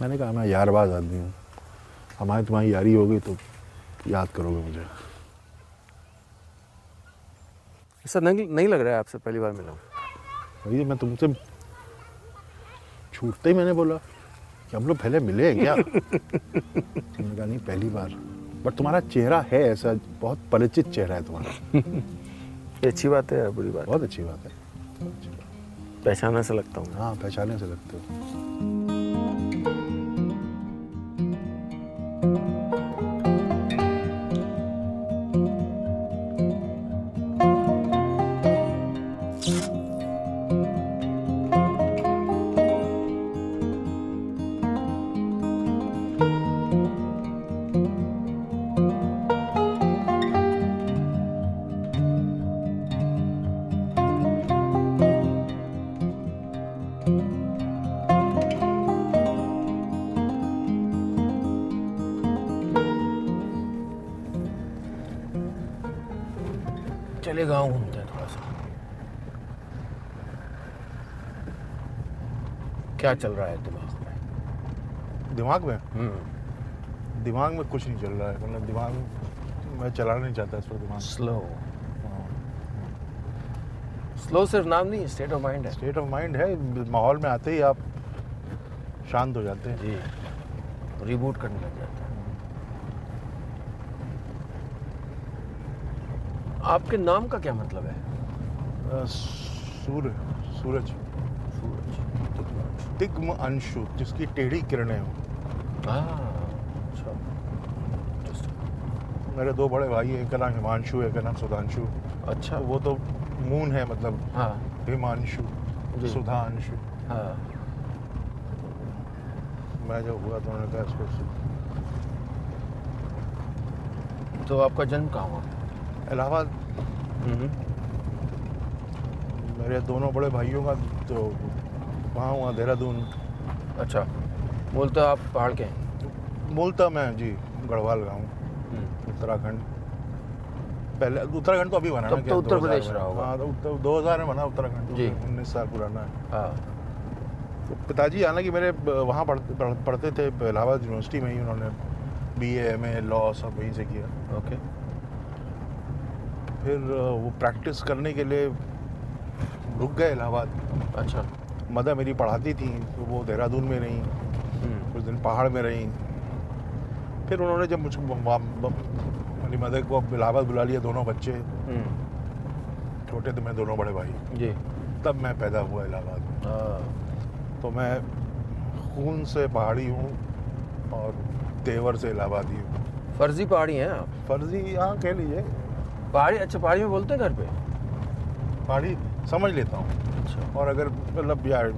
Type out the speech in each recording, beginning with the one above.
मैंने कहा मैं यारबाज आदमी हूँ, हमारी तुम्हारी यारी हो गई तो याद करोगे मुझे। ऐसा नहीं लग रहा है आपसे पहली बार मिला हूँ। वही मैं तुमसे छूटते ही मैंने बोला कि हम लोग पहले मिले हैं क्या? तुमने कहा नहीं पहली बार, बट तुम्हारा चेहरा है ऐसा, बहुत परिचित चेहरा है तुम्हारा। ये अच्छी बात है या बुरी बात? बहुत अच्छी बात है। पहचाना से लगता हूँ। हाँ पहचाने से लगते हो। चले गाँव घूमते हैं थोड़ा सा। क्या चल रहा है दिमाग में? दिमाग में? दिमाग में कुछ नहीं चल रहा है, मतलब दिमाग मैं चलाना नहीं चाहता इस पर दिमाग। स्लो सिर्फ नाम नहीं, स्टेट ऑफ माइंड है। स्टेट ऑफ माइंड है, माहौल में आते ही आप शांत हो जाते हैं। जी, रिबूट करने लग जाता है। आपके नाम का क्या मतलब है? सूरज, तिग्म अंशु, जिसकी टेढ़ी किरणें हो। अच्छा। मेरे दो बड़े भाई हैं, एक का नाम हिमांशु है, एक का नाम सुधांशु। अच्छा। वो तो मून है, मतलब हाँ हिमांशु, जी। सुधांशु। हाँ। मैं जब हुआ तो उन्होंने कहा इसको तो आपका जन्म कहाँ हुआ? इलाहाबाद। मेरे दोनों बड़े भाइयों का तो वहाँ हुआ देहरादून। अच्छा, बोलते हो आप पहाड़ के हैं? मूलतः मैं जी गढ़वाल गाँव, उत्तराखंड। पहले उत्तराखंड तो अभी बना ना, तब तो उत्तर प्रदेश रहा होगा। हाँ, तो 2000 में बना उत्तराखंड जी। 19 साल पुराना है। हाँ। तो पिताजी हालांकि मेरे वहाँ पढ़ते थे इलाहाबाद यूनिवर्सिटी में ही, उन्होंने BA MA लॉ सब वहीं से किया। ओके। फिर वो प्रैक्टिस करने के लिए रुक गए इलाहाबाद। अच्छा। मदर मेरी पढ़ाती थी, तो वो देहरादून में रहीं, कुछ दिन पहाड़ में रहीं। फिर उन्होंने जब मुझको मेरी मदर को इलाहाबाद बुला लिया, दोनों बच्चे छोटे थे, मैं दोनों बड़े भाई, जी। तब मैं पैदा हुआ इलाहाबाद में। तो मैं खून से पहाड़ी हूँ और तेवर से इलाहाबादी हूँ। फर्जी पहाड़ी हैं आप? फर्जी, हाँ कह लीजिए। पहाड़ी? अच्छा, पहाड़ी में बोलते हैं घर पे? पहाड़ी समझ लेता हूँ। अच्छा। और अगर मतलब यार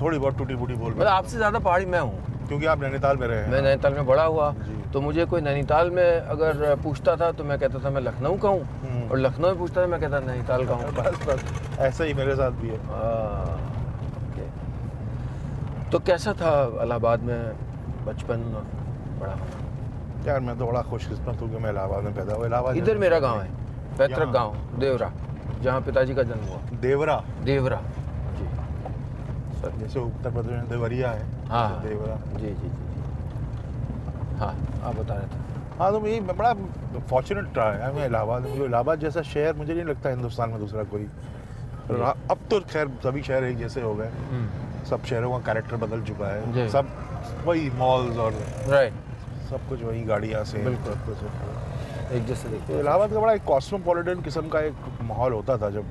थोड़ी बहुत टूटी फूटी बोल, मतलब आपसे ज़्यादा पहाड़ी मैं हूँ, क्योंकि आप नैनीताल में रहे हैं। मैं नैनीताल में बड़ा हुआ। जी। तो मुझे कोई नैनीताल में अगर पूछता था तो मैं कहता था मैं लखनऊ का हूँ, और लखनऊ में पूछता था मैं कहता नैनीताल का हूँ। बस ऐसा ही मेरे साथ भी है। ओके। तो कैसा था इलाहाबाद में बचपन और बड़ा होना? यार मैं तो बड़ा खुशकिस्मत हूँ कि मैं इलाहाबाद में पैदा हुआ। इलाहाबाद इधर मेरा गांव है, पैतृक यहाँ? गांव देवरा, जहाँ पिताजी का जन्म हुआ। देवरा? देवरा जी सर। जैसे उत्तर प्रदेश में देवरिया है। हाँ देवरा। जी जी जी जी। हाँ, आप बता रहे थे। हाँ, तो ये बड़ा फॉर्चुनेट रहा है मैं इलाहाबाद में। इलाहाबाद जैसा शहर मुझे नहीं लगता हिंदुस्तान में दूसरा कोई। अब तो खैर सभी शहर एक जैसे हो गए, सब शहरों का कैरेक्टर बदल चुका है, सब वही मॉल्स और राइट, सब कुछ वही गाड़ियाँ से, बिल्कुल सब कुछ एक जैसे देखते तो हैं। इलाहाबाद का बड़ा एक कॉस्मोपॉलिटन किस्म का एक माहौल होता था जब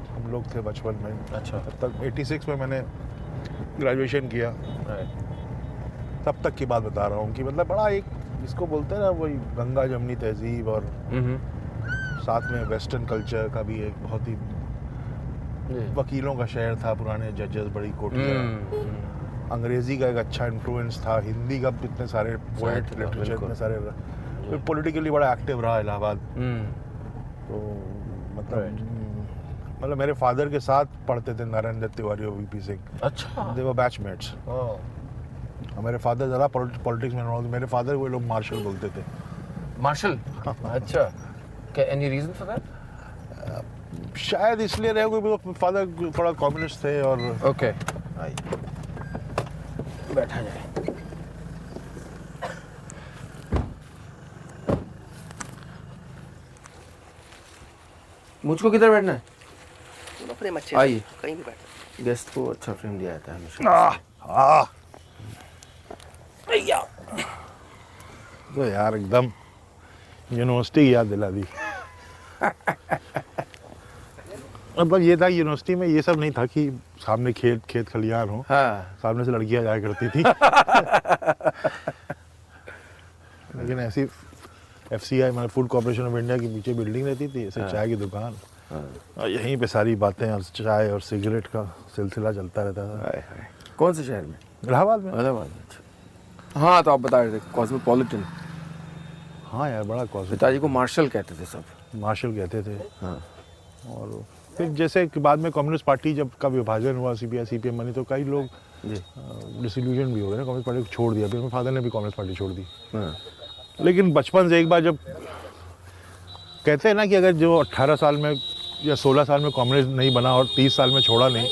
हम लोग थे बचपन में। अच्छा। तब तक 86 में मैंने ग्रेजुएशन किया, राइट। तब तक की बात बता रहा हूँ कि मतलब बड़ा एक जिसको बोलते हैं ना वही गंगा जमनी तहजीब, और साथ में वेस्टर्न कल्चर का भी एक बहुत ही वकीलों का शहर था, पुराने जजेस, बड़ी कोर्टियाँ, अंग्रेज़ी का एक अच्छा इन्फ्लुएंस था, हिंदी का इतने सारे पोएट, लिटरेचर इतने सारे, पॉलिटिकली बड़ा एक्टिव रहा इलाहाबाद। तो मतलब मेरे फादर के साथ पढ़ते थे नारायण दत्त तिवारी और VP सिंह। अच्छा। दे वर बैचमेट्स। मेरे फादर ज़्यादा पॉलिटिक्स में इन्वॉल्व, मेरे फादर को लोग मार्शल बोलते थे। मार्शल? अच्छा। क्या एनी रीजन फॉर दैट? शायद इसलिए रहे क्योंकि फादर थोड़ा कम्युनिस्ट थे और ओके। बैठा जाए। मुझको किधर बैठना है? दोनों फ्रेम अच्छे आइए। हैं, कहीं भी बैठ। गेस्ट को अच्छा फ्रेम दिया जाता है हमेशा। तो यार एकदम यूनिवर्सिटी की याद दिला दी। मतलब ये था यूनिवर्सिटी में ये सब नहीं था कि सामने खेत खलियान हो, हाँ। सामने से लड़कियां जाया करती थी। लेकिन ऐसी FCI मतलब फूड कॉर्पोरेशन ऑफ इंडिया के पीछे बिल्डिंग रहती थी, ऐसे चाय की दुकान, और यहीं पे सारी बातें और चाय और सिगरेट का सिलसिला चलता रहता था। कौन से शहर में? इलाहाबाद में। इलाहाबाद में। अच्छा। हाँ, तो आप बता रहे थे कॉस्मोपॉलिटन। हाँ यार, बड़ा कॉस्मो। पिताजी को मार्शल कहते थे सब। मार्शल कहते थे। हाँ। और फिर जैसे कि बाद में कम्युनिस्ट पार्टी जब का विभाजन हुआ, CPM बनी, तो कई लोग डिसइल्यूजन भी हो गए ना, कम्युनिस्ट पार्टी को छोड़ दिया। फिर मेरे फादर ने भी कम्युनिस्ट पार्टी छोड़ दी। हाँ। लेकिन बचपन से एक बार जब कहते हैं ना कि अगर जो 18 साल में या 16 साल में कम्युनिस्ट नहीं बना और 30 साल में छोड़ा नहीं,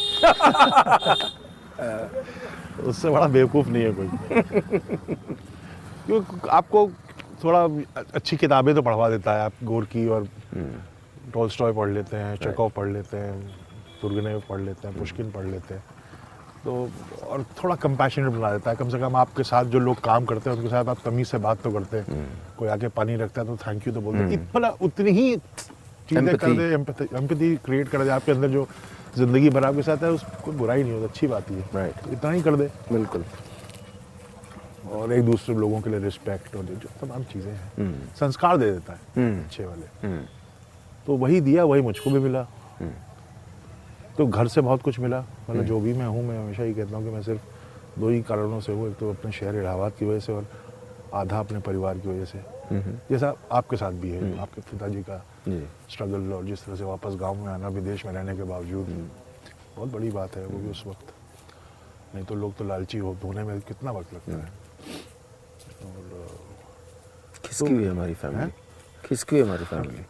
उससे बड़ा बेवकूफ़ नहीं है कोई। क्योंकि आपको थोड़ा अच्छी किताबें तो पढ़वा देता है। आप गोरकी और टॉलस्टॉय पढ़ लेते हैं, चेखोव पढ़ लेते हैं, तुर्गेनेव पढ़ लेते हैं, पुश्किन पढ़ लेते हैं, तो और थोड़ा कंपैशनेट बना देता है। कम से कम आपके साथ जो लोग काम करते हैं उनके साथ आप तमीज़ से बात तो करते हैं। कोई आके पानी रखता है तो थैंक यू तो बोलते हैं। इतना उतनी ही चीज़ें कर दे, एम्पैथी क्रिएट कर दे आपके अंदर, जो ज़िंदगी भर आपके साथ है, उसको बुराई नहीं होती, अच्छी बात ही है। राइट। इतना ही कर दे। बिल्कुल। और एक दूसरे लोगों के लिए रिस्पेक्ट और जो तमाम चीज़ें हैं, संस्कार दे देता है अच्छे वाले। तो वही दिया, वही मुझको भी मिला। तो घर से बहुत कुछ मिला। मतलब जो भी मैं हूँ, मैं हमेशा ही कहता हूँ कि मैं सिर्फ 2 ही कारणों से हूँ। एक तो अपने शहर इलाहाबाद की वजह से, और आधा अपने परिवार की वजह से। जैसा आपके साथ भी है, आपके पिताजी का स्ट्रगल, और जिस तरह से वापस गांव में आना विदेश में रहने के बावजूद, बहुत बड़ी बात है वो भी उस वक्त। नहीं तो लोग तो लालची होने में कितना वक्त लगता है। और खिसकी हुई है हमारी फैमिली, खिसकी हुई हमारी फैमिली।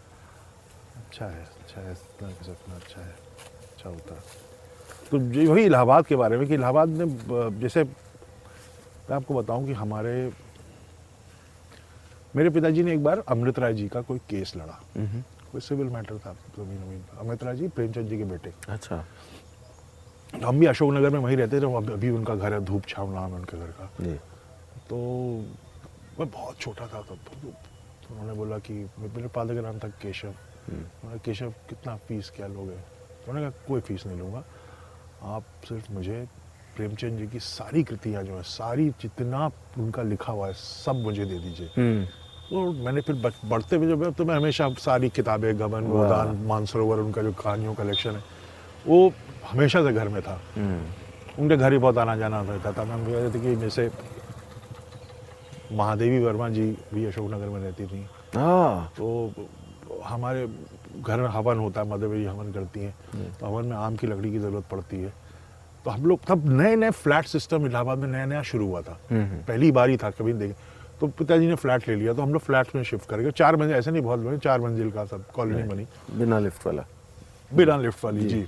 अच्छा है, इतना सपना अच्छा है, अच्छा होता है। तो वही इलाहाबाद के बारे में कि इलाहाबाद में, जैसे मैं आपको बताऊं कि मेरे पिताजी ने एक बार अमृत राय जी का कोई केस लड़ा। कोई सिविल मैटर था जमीन का। अमृत राय जी प्रेमचंद जी के बेटे। अच्छा। हम भी अशोकनगर में वहीं रहते थे। अभी उनका घर है, धूप छाव नाम है उनके घर का। तो मैं बहुत छोटा था तब। तो उन्होंने बोला कि मेरे फादर का नाम था केशव। उन्होंने, केशव कितना फीस क्या लोगे? उन्होंने कहा कोई फीस नहीं लूँगा, आप सिर्फ मुझे प्रेमचंद जी की सारी कृतियाँ जो है, सारी जितना उनका लिखा हुआ है सब मुझे दे दीजिए। तो मैंने फिर बढ़ते हुए जब, तो मैं हमेशा सारी किताबें, गबन, गोदान, मानसरोवर, उनका जो कहानियों कलेक्शन है, वो हमेशा से घर में था। उनके घर ही बहुत आना जाना रहता था। मैं कहते थे कि जैसे महादेवी वर्मा जी भी अशोकनगर में रहती थी। तो हमारे घर में हवन होता है, मदर मेरी हवन करती हैं, तो हवन में आम की लकड़ी की ज़रूरत पड़ती है। तो हम लोग तब नए फ्लैट सिस्टम इलाहाबाद में नया शुरू हुआ था। पहली बार ही था, कभी देखे। तो पिताजी ने फ्लैट ले लिया, तो हम लोग फ्लैट में शिफ्ट कर गए। 4 मंजिल, ऐसे नहीं बहुत बड़े, 4 मंजिल का सब कॉलोनी बनी, बिना लिफ्ट वाली। जी।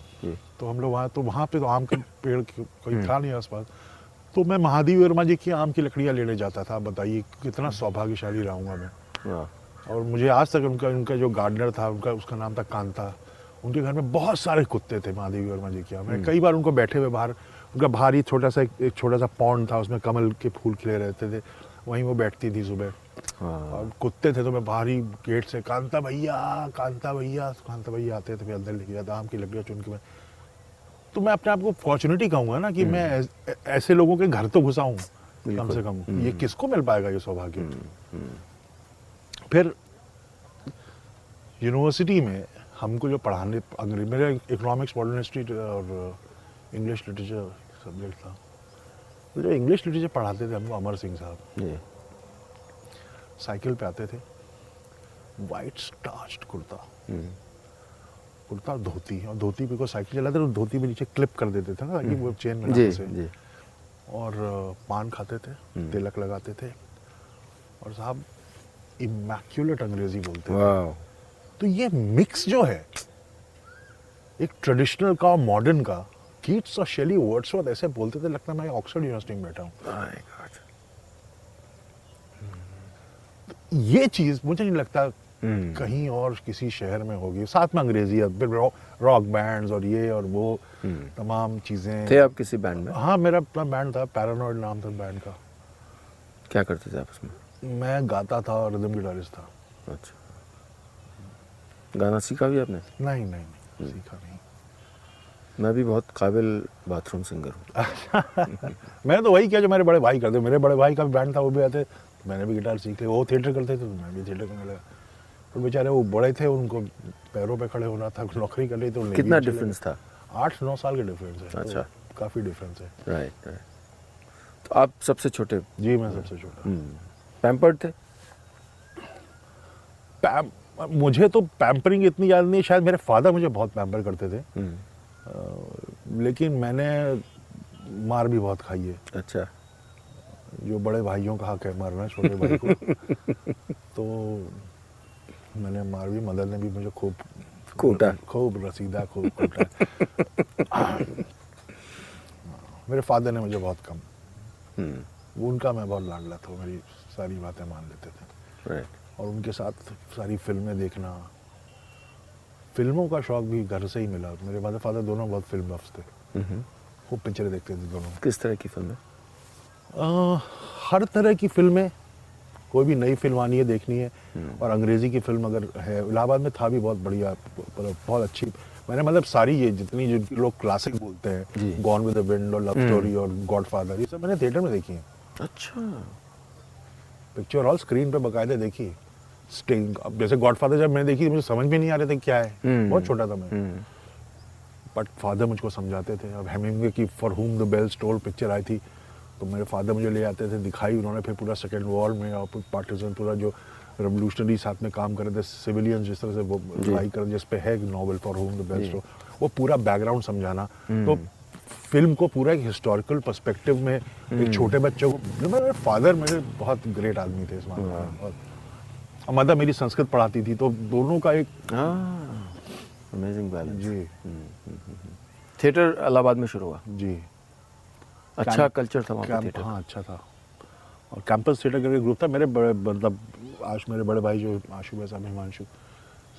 तो हम लोग वहाँ पे तो आम के पेड़ कोई था नहीं आसपास। तो मैं महादेवी वर्मा जी की आम की लकड़ियाँ लेने जाता था। बताइए कितना सौभाग्यशाली रहूँगा मैं। और मुझे आज तक उनका जो गार्डनर था, उसका नाम था कांता। उनके घर में बहुत सारे कुत्ते थे महादेवी वर्मा जी के। मैं कई बार उनको बैठे हुए बाहर, उनका बाहर ही एक छोटा सा पॉन्ड था, उसमें कमल के फूल खिले रहते थे, वहीं वो बैठती थी सुबह। और कुत्ते थे तो मैं बाहर ही गेट से कांता भैया आते थे, फिर अंदर लेके जाता आम की लकड़ियाँ चुन के। तो मैं अपने आप को फॉर्चुनेट ही कहूँगा ना कि मैं ऐसे लोगों के घर तो घुसा हूँ कम से कम। ये किसको मिल पाएगा ये सौभाग्य? फिर यूनिवर्सिटी में हमको जो पढ़ाने, मेरा इकोनॉमिक्स, मॉडर्न हिस्ट्री और इंग्लिश लिटरेचर सब्जेक्ट था। तो जो इंग्लिश लिटरेचर पढ़ाते थे हमको, अमर सिंह साहब, साइकिल पे आते थे, वाइट स्टार्च्ड कुर्ता धोती, और धोती पे को साइकिल चलाते तो धोती में नीचे क्लिप कर देते थे ना, ताकि वो चेन में ना फंसे। और पान खाते थे, तिलक लगाते थे, और साहब इमैक्युलेट अंग्रेजी बोलते थे। तो ये मिक्स जो है एक ट्रेडिशनल का और मॉडर्न का, कीट्स और शेली वर्ड्सवर्थ ऐसे बोलते थे, लगता मैं ऑक्सफोर्ड यूनिवर्सिटी में बैठा हूँ। My God. ये चीज़ मुझे नहीं लगता कहीं और किसी शहर में होगी। साथ में अंग्रेजी, फिर रॉक बैंड्स और ये और वो तमाम चीज़ें। थे आप किसी बैंड में? हाँ, मेरा अपना बैंड था, पैरानॉइड नाम था बैंड का। क्या करते थे आप उसमें? मैं गाता था और रिदम गिटारिस्ट था। अच्छा, गाना सीखा भी आपने? नहीं सीखा नहीं। मैं भी बहुत काबिल बाथरूम सिंगर हूँ। मैंने तो वही किया जो मेरे बड़े भाई करते। मेरे बड़े भाई का भी बैंड था, वो भी आते, तो मैंने भी गिटार सीख लिया। वो थिएटर करते थे तो मैं भी थिएटर करने लगा। तो बेचारे वो बड़े थे, उनको पैरों पे खड़े होना था, नौकरी कर ली तो कितना डिफरेंस था? 8-9 साल का डिफरेंस है। अच्छा, तो काफ़ी डिफरेंस है। राइट। तो आप सबसे छोटे? जी, मैं सबसे छोटा। पैम्पर्ड थे? मुझे तो पैम्परिंग इतनी याद नहीं, शायद मेरे फादर मुझे बहुत पैम्पर करते थे। लेकिन मैंने मार भी बहुत खाई है। अच्छा। जो बड़े भाइयों का हक है मारना छोटे भाई को। तो मैंने मार भी, मदर ने भी मुझे खूब कोटा, खूब रसीदा, खूब कोटा। मेरे फादर ने मुझे बहुत कम। उनका मैं बहुत लाडला था, मेरी सारी बातें मान लेते थे। राइट। और उनके साथ सारी फिल्में देखना, फिल्मों का शौक भी घर से ही मिला। मेरे मदर फादर दोनों बहुत फिल्म बफ्स थे, खूब पिक्चरें देखते थे दोनों। किस तरह की फिल्में? हर तरह की फिल्में, कोई भी नई फिल्म आनी है देखनी है। और अंग्रेज़ी की फिल्म अगर है, इलाहाबाद में था भी बहुत बढ़िया, बहुत अच्छी। मैंने मतलब सारी ये जितनी जो लोग क्लासिक बोलते हैं, गॉन विद द विंड और लव स्टोरी और गॉडफादर, ये सब मैंने थिएटर में देखी है। अच्छा। पिक्चर हॉल स्क्रीन पे बकायदे देखी। स्टिंग, अब जैसे गॉडफादर जब मैंने देखी मुझे समझ में नहीं आ रहे थे क्या है, बहुत छोटा था मैं। बट फादर मुझको समझाते थे। अब हेमिंग्वे की for whom the bells tolled picture आई थी, तो मेरे फादर मुझे ले आते थे, दिखाई उन्होंने। फिर पूरा सेकेंड वॉर में और पार्टीजन, पूरा जो रेवोल्यूशनरी साथ में काम कर रहे थे, सिविलियंस जिस तरह से वो लड़ाई कर, जिस पे है novel for home the best, वो पूरा बैकग्राउंड समझाना। तो फिल्म को पूरा एक हिस्टोरिकल पर्सपेक्टिव में एक छोटे बच्चों को, मेरे फादर मेरे बहुत ग्रेट आदमी थे इस मामले में। और मदर मेरी संस्कृत पढ़ाती थी, तो दोनों का एक अमेजिंग बैलेंस। जी। थिएटर इलाहाबाद में शुरू हुआ? जी। अच्छा कल्चर था वहाँ पे थिएटर? हाँ, अच्छा था। और कैंपस थिएटर करके ग्रुप था। मेरे बड़े, मतलब आज मेरे बड़े भाई जो आशु भाई साहब, हिमांशु,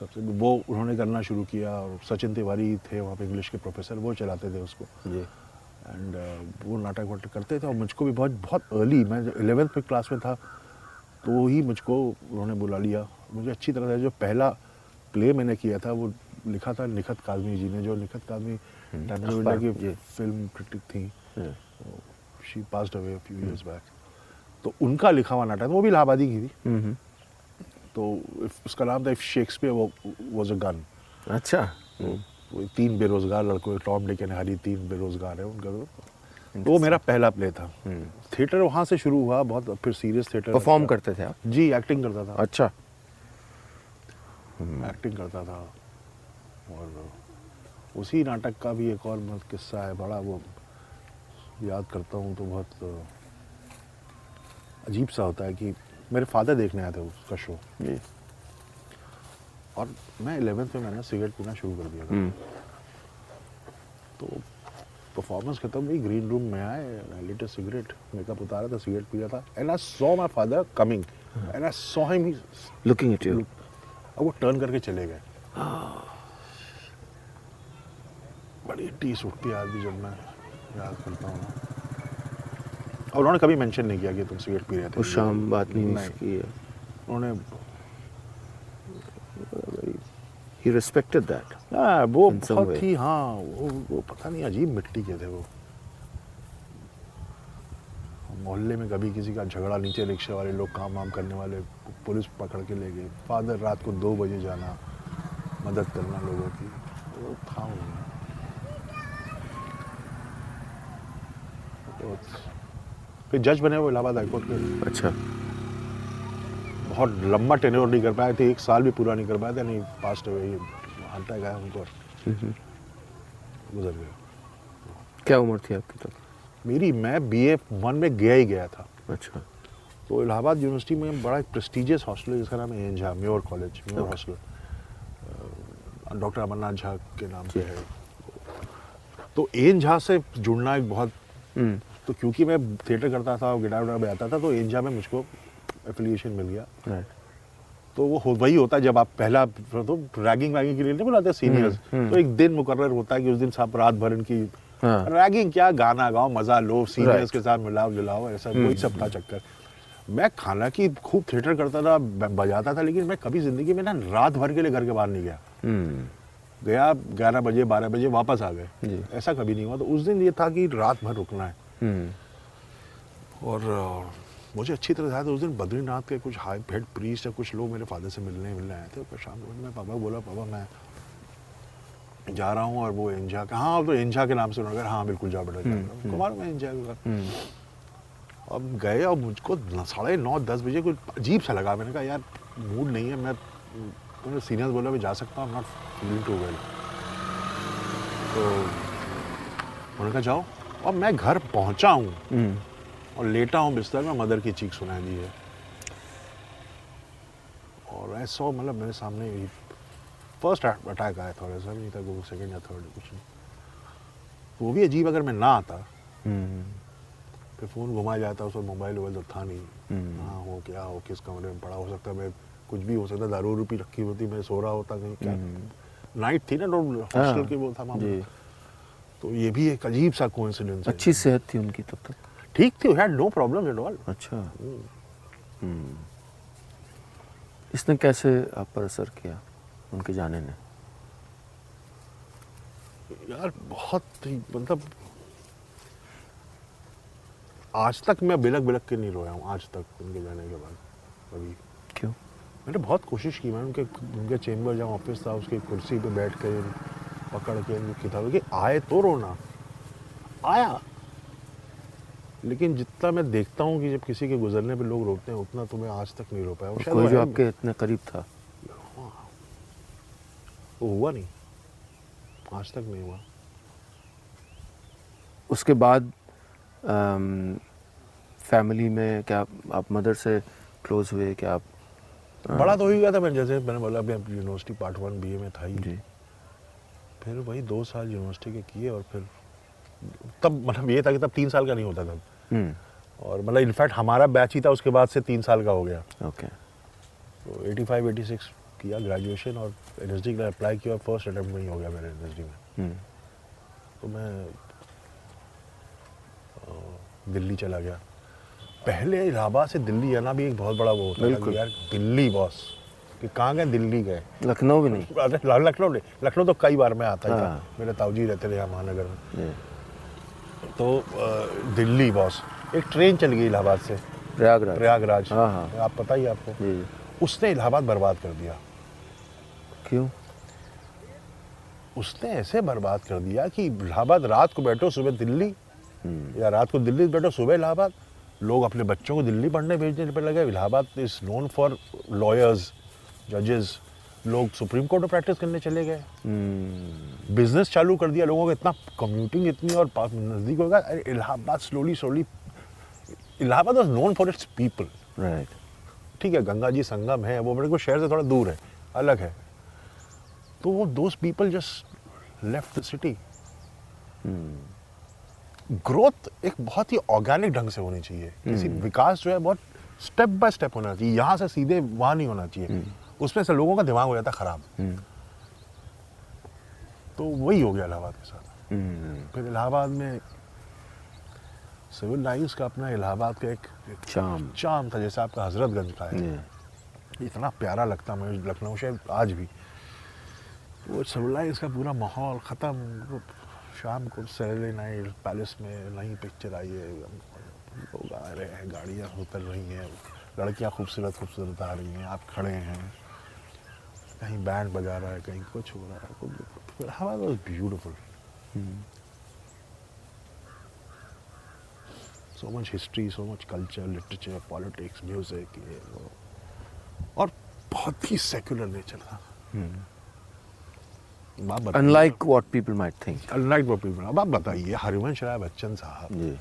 सबसे वो उन्होंने करना शुरू किया। और सचिन तिवारी थे वहाँ पे इंग्लिश के प्रोफेसर, वो चलाते थे उसको। जी। एंड वो नाटक वाटक करते थे। और मुझको भी बहुत बहुत अर्ली, मैं 11th में क्लास में था तो ही मुझको उन्होंने बुला लिया। मुझे अच्छी तरह से, जो पहला प्ले मैंने किया था वो लिखा था निखत काज़मी जी ने, जो Nikhat Kazmi times of India की फिल्म क्रिटिक थी। She passed away few years back. तो उनका लिखा हुआ नाटक, वो भी इलाहाबादी की थी। तो उसका नाम था if Shakespeare was a gun. अच्छा। वो 3 बेरोजगार लड़कों, टॉम डिक एंड हैरी, 3 बेरोजगार है उनका। तो वो मेरा पहला प्ले था। थिएटर वहाँ से शुरू हुआ बहुत। फिर सीरियस थिएटर। परफॉर्म करते थे आप? जी, एक्टिंग करता था। अच्छा। एक्टिंग करता था। और उसी नाटक का भी एक और किस्सा है बड़ा, वो याद करता हूँ तो बहुत अजीब सा होता है कि मेरे फादर देखने आए थे उसका शो जी। और मैं 11th में मैंने सिगरेट पीना शुरू कर दिया था। तो परफॉर्मेंस खत्म हुई, ग्रीन रूम में आए, आई लिट अ सिगरेट, मेकअप उतारा था, सिगरेट पिया था। And I saw my father coming and I saw him looking at you. और वो टर्न करके चले गए। बड़ी टीस उठती है आज भी जब मैं याद करता हूँ। और उन्होंने कभी मेंशन नहीं किया कि तुम सिगरेट पी रहे थे। उस शाम बात नहीं की है उन्होंने। He respected that. हाँ, वो बहुत ही, हाँ, वो पता नहीं अजीब मिट्टी के थे वो। मोहल्ले में कभी किसी का झगड़ा, नीचे रिक्शे वाले लोग, काम वाम करने वाले, पुलिस पकड़ के ले गए। फादर रात को 2 बजे जाना, मदद करना लोगों की, वो था उन्होंने। फिर जज बने वो इलाहाबाद हाईकोर्ट के। अच्छा। बहुत लंबा टेन्योर नहीं कर पाए थे, 1 साल भी पूरा नहीं कर पाए थे, नहीं पास्ट हुए, हंटा गया उनको, गुजर गए। क्या उम्र थी आपकी तब? मेरी, मैं BA1 में गया ही गया था। अच्छा। तो इलाहाबाद यूनिवर्सिटी में बड़ा एक प्रेस्टिजियस हॉस्टल है जिसका नाम है Jha, Muir college, Muir hostel, doctor Amarnath Jha के नाम पे है। तो एन झा से जुड़ना एक बहुत, तो क्योंकि मैं थिएटर करता था और गिटार बजाता था, तो एन झा में मुझको एफिलिएशन मिल गया। राइट। तो वो वही होता है जब आप पहला, तो रैगिंग वैगिंग के लिए नहीं बुलाते सीनियर्स, तो एक दिन मुकर्रर होता है कि उस दिन आप रात भर इनकी रैगिंग क्या, गाना गाओ, मजा लो, सीनियर्स के साथ मिलाओ जुलाओ, ऐसा वही सब था चक्कर। मैं हालांकि खूब थिएटर करता था, बजाता था, लेकिन मैं कभी जिंदगी में ना रात भर के लिए घर के बाहर नहीं गया। गया 11 बजे 12 बजे वापस आ गए, ऐसा कभी नहीं हुआ। तो उस दिन ये था कि रात भर रुकना है। और मुझे अच्छी तरह याद है, उस दिन बद्रीनाथ के कुछ हाई हेड प्रीस्ट या कुछ लोग मेरे फादर से मिलने आए थे। शाम को मैं पापा बोला, पापा मैं जा रहा हूँ, और वो एंजा का, हाँ तो एंजा के नाम से उन्होंने कहा हाँ बिल्कुल जाओ बेटा, कुमार में एंजा का। अब गए और मुझको 9:30 10 बजे कुछ अजीब सा लगा। मैंने कहा यार मूड नहीं है, मैं उन्होंने सीनियर्स बोला मैं जा सकता हूँ, नॉट फीलिंग टू वेल। तो उन्होंने कहा जाओ, और मैं घर पहुँचा हूँ और लेटा हूँ बिस्तर में, मदर की चीख सुनाई दी है। और ऐसा मतलब मेरे सामने फर्स्ट अटैक आया था, ऐसा नहीं था वो सेकंड या थर्ड कुछ नहीं। वो भी अजीब, अगर मैं ना आता फिर फ़ोन घुमाया जाता, उस वक्त मोबाइल वोबाइल तो था नहीं, हाँ हो क्या हो, किस कमरे में पड़ा, हो सकता मैं कुछ भी हो सकता, दारू रूपी रखी होती, मैं सो रहा होता कहीं, क्या नाइट थी ना, तो हॉस्टल की वो था मामला। तो ये भी एक अजीब सा कोइंसिडेंस है। अच्छी सेहत थी उनकी तब तक? ठीक थी, had no problem at all. अच्छा। इसने कैसे आप पर असर किया, उनके जाने ने? यार बहुत ही, मतलब आज तक मैं बिलक के नहीं रोया हूँ, आज तक उनके जाने के बाद कभी। क्यों? मैंने बहुत कोशिश की, मैं उनके चेम्बर जहाँ ऑफिस था उसकी कुर्सी पे बैठ कर पकड़ के उनकी किताब कि आए तो रोना आया, लेकिन जितना मैं देखता हूँ कि जब किसी के गुजरने पे लोग रोते हैं, उतना तो मैं आज तक नहीं रो पाया। और कोई जो आपके इतने करीब था? वो हुआ नहीं, आज तक नहीं हुआ। उसके बाद फैमिली में क्या आप मदर से क्लोज हुए? क्या आप बड़ा तो हो ही गया था मैं, जैसे मैंने बोला अभी यूनिवर्सिटी पार्ट 1 BA में था ही जी। फिर वही 2 साल यूनिवर्सिटी के किए, और फिर तब मतलब ये था कि तब 3 साल का नहीं होता तब, और मतलब इनफैक्ट हमारा बैच ही था उसके बाद से 3 साल का हो गया। ओके। तो 85-86 किया ग्रेजुएशन, और NSD के लिए अप्लाई किया, और फर्स्ट अटेम्प्ट में ही हो गया मेरे NSD में। तो मैं दिल्ली चला गया। पहले इलाहाबाद से दिल्ली आना भी एक बहुत बड़ा वो होता है यार, दिल्ली बॉस कि कहाँ गए, दिल्ली गए, लखनऊ भी नहीं? लखनऊ तो कई बार मैं आता ही था, मेरे ताऊजी रहते थे यहाँ महानगर में। तो दिल्ली बॉस, एक ट्रेन चल गई इलाहाबाद से प्रयागराज। हाँ। आप पता ही आपको, उसने इलाहाबाद बर्बाद कर दिया। क्यों? उसने ऐसे बर्बाद कर दिया कि इलाहाबाद रात को बैठो सुबह दिल्ली, या रात को दिल्ली बैठो सुबह इलाहाबाद। लोग अपने बच्चों को दिल्ली पढ़ने भेजने पर लगे। Allahabad is known for lawyers, जजेस। लोग सुप्रीम कोर्ट में प्रैक्टिस करने चले गए। बिजनेस चालू कर दिया लोगों को, इतना कम्यूटिंग इतनी, और नज़दीक होगा। Allahabad slowly Allahabad was known for its people. Right. ठीक है, गंगा जी संगम है, वो मेरे को शहर से थोड़ा दूर है, अलग है। तो वो those people just left the city. Growth एक बहुत ही ऑर्गेनिक ढंग से होनी चाहिए। किसी विकास जो है बहुत स्टेप बाय स्टेप होना चाहिए, यहाँ से सीधे वहाँ नहीं होना चाहिए। उसमें से लोगों का दिमाग हो जाता खराब। तो वही हो गया इलाहाबाद के साथ। फिर इलाहाबाद में सिविल लाइन्स का अपना इलाहाबाद का एक चाम था, जैसे आपका हजरतगंज का है। इतना प्यारा लगता मुझे लखनऊ शहर आज भी। वो सिविल लाइन्स का पूरा माहौल ख़त्म। शाम को सैटरडे नाइट पैलेस में नई पिक्चर आई है, लोग आ रहे हैं, गाड़ियाँ उतर रही हैं, लड़कियाँ खूबसूरत आ रही हैं, आप खड़े हैं, कहीं बैंड बजा रहा है, कहीं कुछ हो रहा है। Allahabad was beautiful. So much history, so much culture, literature, politics, music, ये वो, और बहुत ही सेक्युलर नेचर था। Unlike what people might think. Unlike what people. अब आप बताइए, हरिवंश राय बच्चन साहब